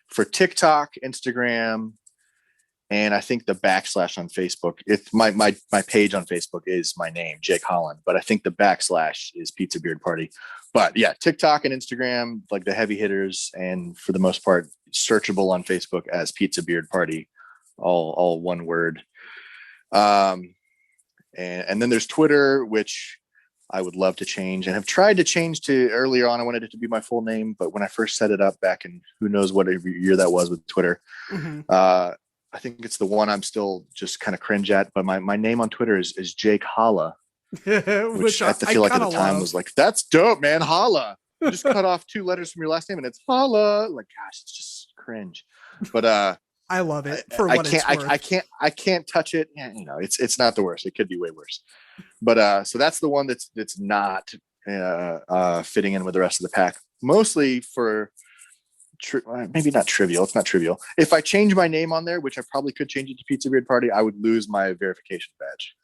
for TikTok, Instagram, and I think the backslash on Facebook. It's my page on Facebook is my name, Jake Holland, but I think the backslash is Pizza Beard Party. But yeah, TikTok and Instagram, like the heavy hitters, and for the most part, searchable on Facebook as Pizza Beard Party, all one word. Um, and then there's Twitter, which I would love to change and have tried to change to earlier on. I wanted it to be my full name, but when I first set it up back in who knows what year that was with Twitter, Mm-hmm. I think it's the one I'm still just kind of cringe at. But my name on Twitter is Jake Holla, which Which I I feel like at kind the of time love. was like, that's dope, man. Holla. You just cut off 2 letters from your last name and it's Holla. Like, gosh, it's just cringe. But I love it for what it's worth. I can't touch it. Yeah, it's not the worst. It could be way worse. But so that's the one that's not fitting in with the rest of the pack. Mostly for maybe not trivial. It's not trivial. If I change my name on there, which I probably could change it to Pizza Beard Party, I would lose my verification badge.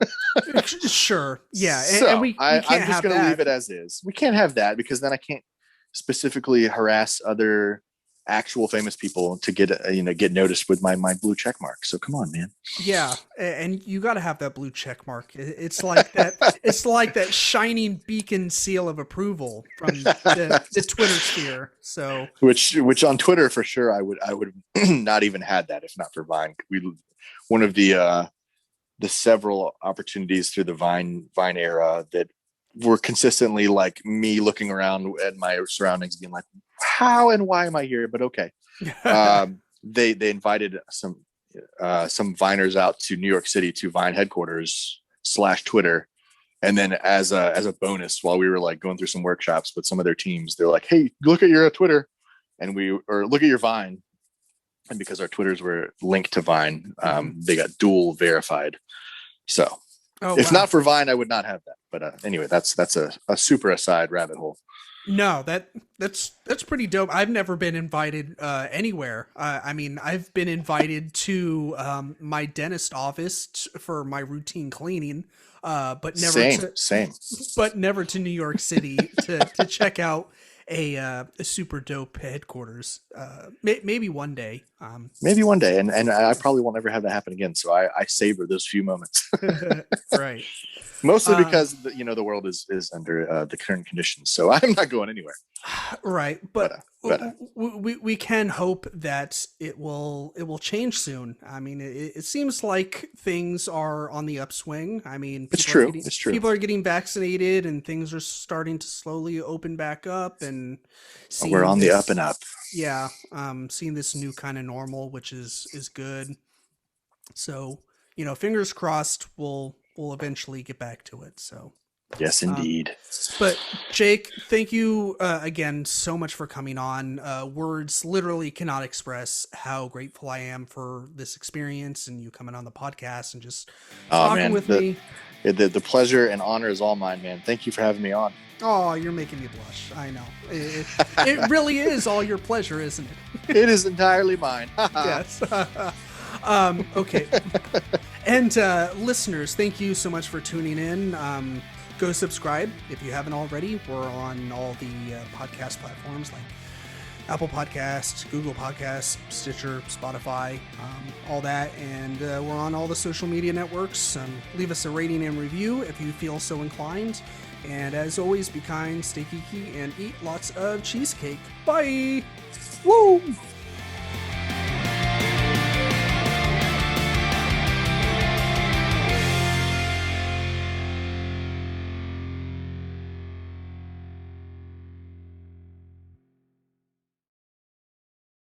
Sure, yeah, and So we can't I'm just have going to leave that. it as is. We can't have that because then I can't specifically harass other actual famous people to get noticed with my blue check mark. So come on, man. Yeah, and you got to have that blue check mark. It's like that. It's like that shining beacon seal of approval from the Twitter sphere. So which on Twitter for sure I would not even had that if not for Vine. One of the several opportunities through the Vine era that were consistently like me looking around at my surroundings being like, how and why am I here? But okay. They invited some Viners out to New York City to Vine headquarters /Twitter And then as a bonus, while we were like going through some workshops with some of their teams, they're like, "Hey, look at your Twitter, or look at your Vine." And because our Twitters were linked to Vine, they got dual verified. So if not for Vine, I would not have that. But anyway, that's a super aside rabbit hole. No, that's pretty dope. I've never been invited anywhere. I mean, I've been invited to my dentist office for my routine cleaning, but never to New York City to check out a super dope headquarters. Maybe one day. Maybe one day, and I probably won't ever have that happen again. So I savor those few moments. Right. Mostly because the world is under the current conditions, so I'm not going anywhere. Right, but we can hope that it will change soon. I mean, it seems like things are on the upswing. I mean, it's true. People are getting vaccinated, and things are starting to slowly open back up. And we're on the up and up. Yeah, seeing this new kind of normal, which is good. So fingers crossed, we'll eventually get back to it. So yes, indeed. But Jake, thank you again so much for coming on. Words literally cannot express how grateful I am for this experience and you coming on the podcast and just talking with me. The pleasure and honor is all mine, man. Thank you for having me on. Oh, you're making me blush. I know. It really is all your pleasure, isn't it? It is entirely mine. Yes. Okay. And listeners, thank you so much for tuning in. Go subscribe if you haven't already. We're on all the podcast platforms like Apple Podcasts, Google Podcasts, Stitcher, Spotify, all that. And we're on all the social media networks. Leave us a rating and review if you feel so inclined. And as always, be kind, stay geeky, and eat lots of cheesecake. Bye! Woo!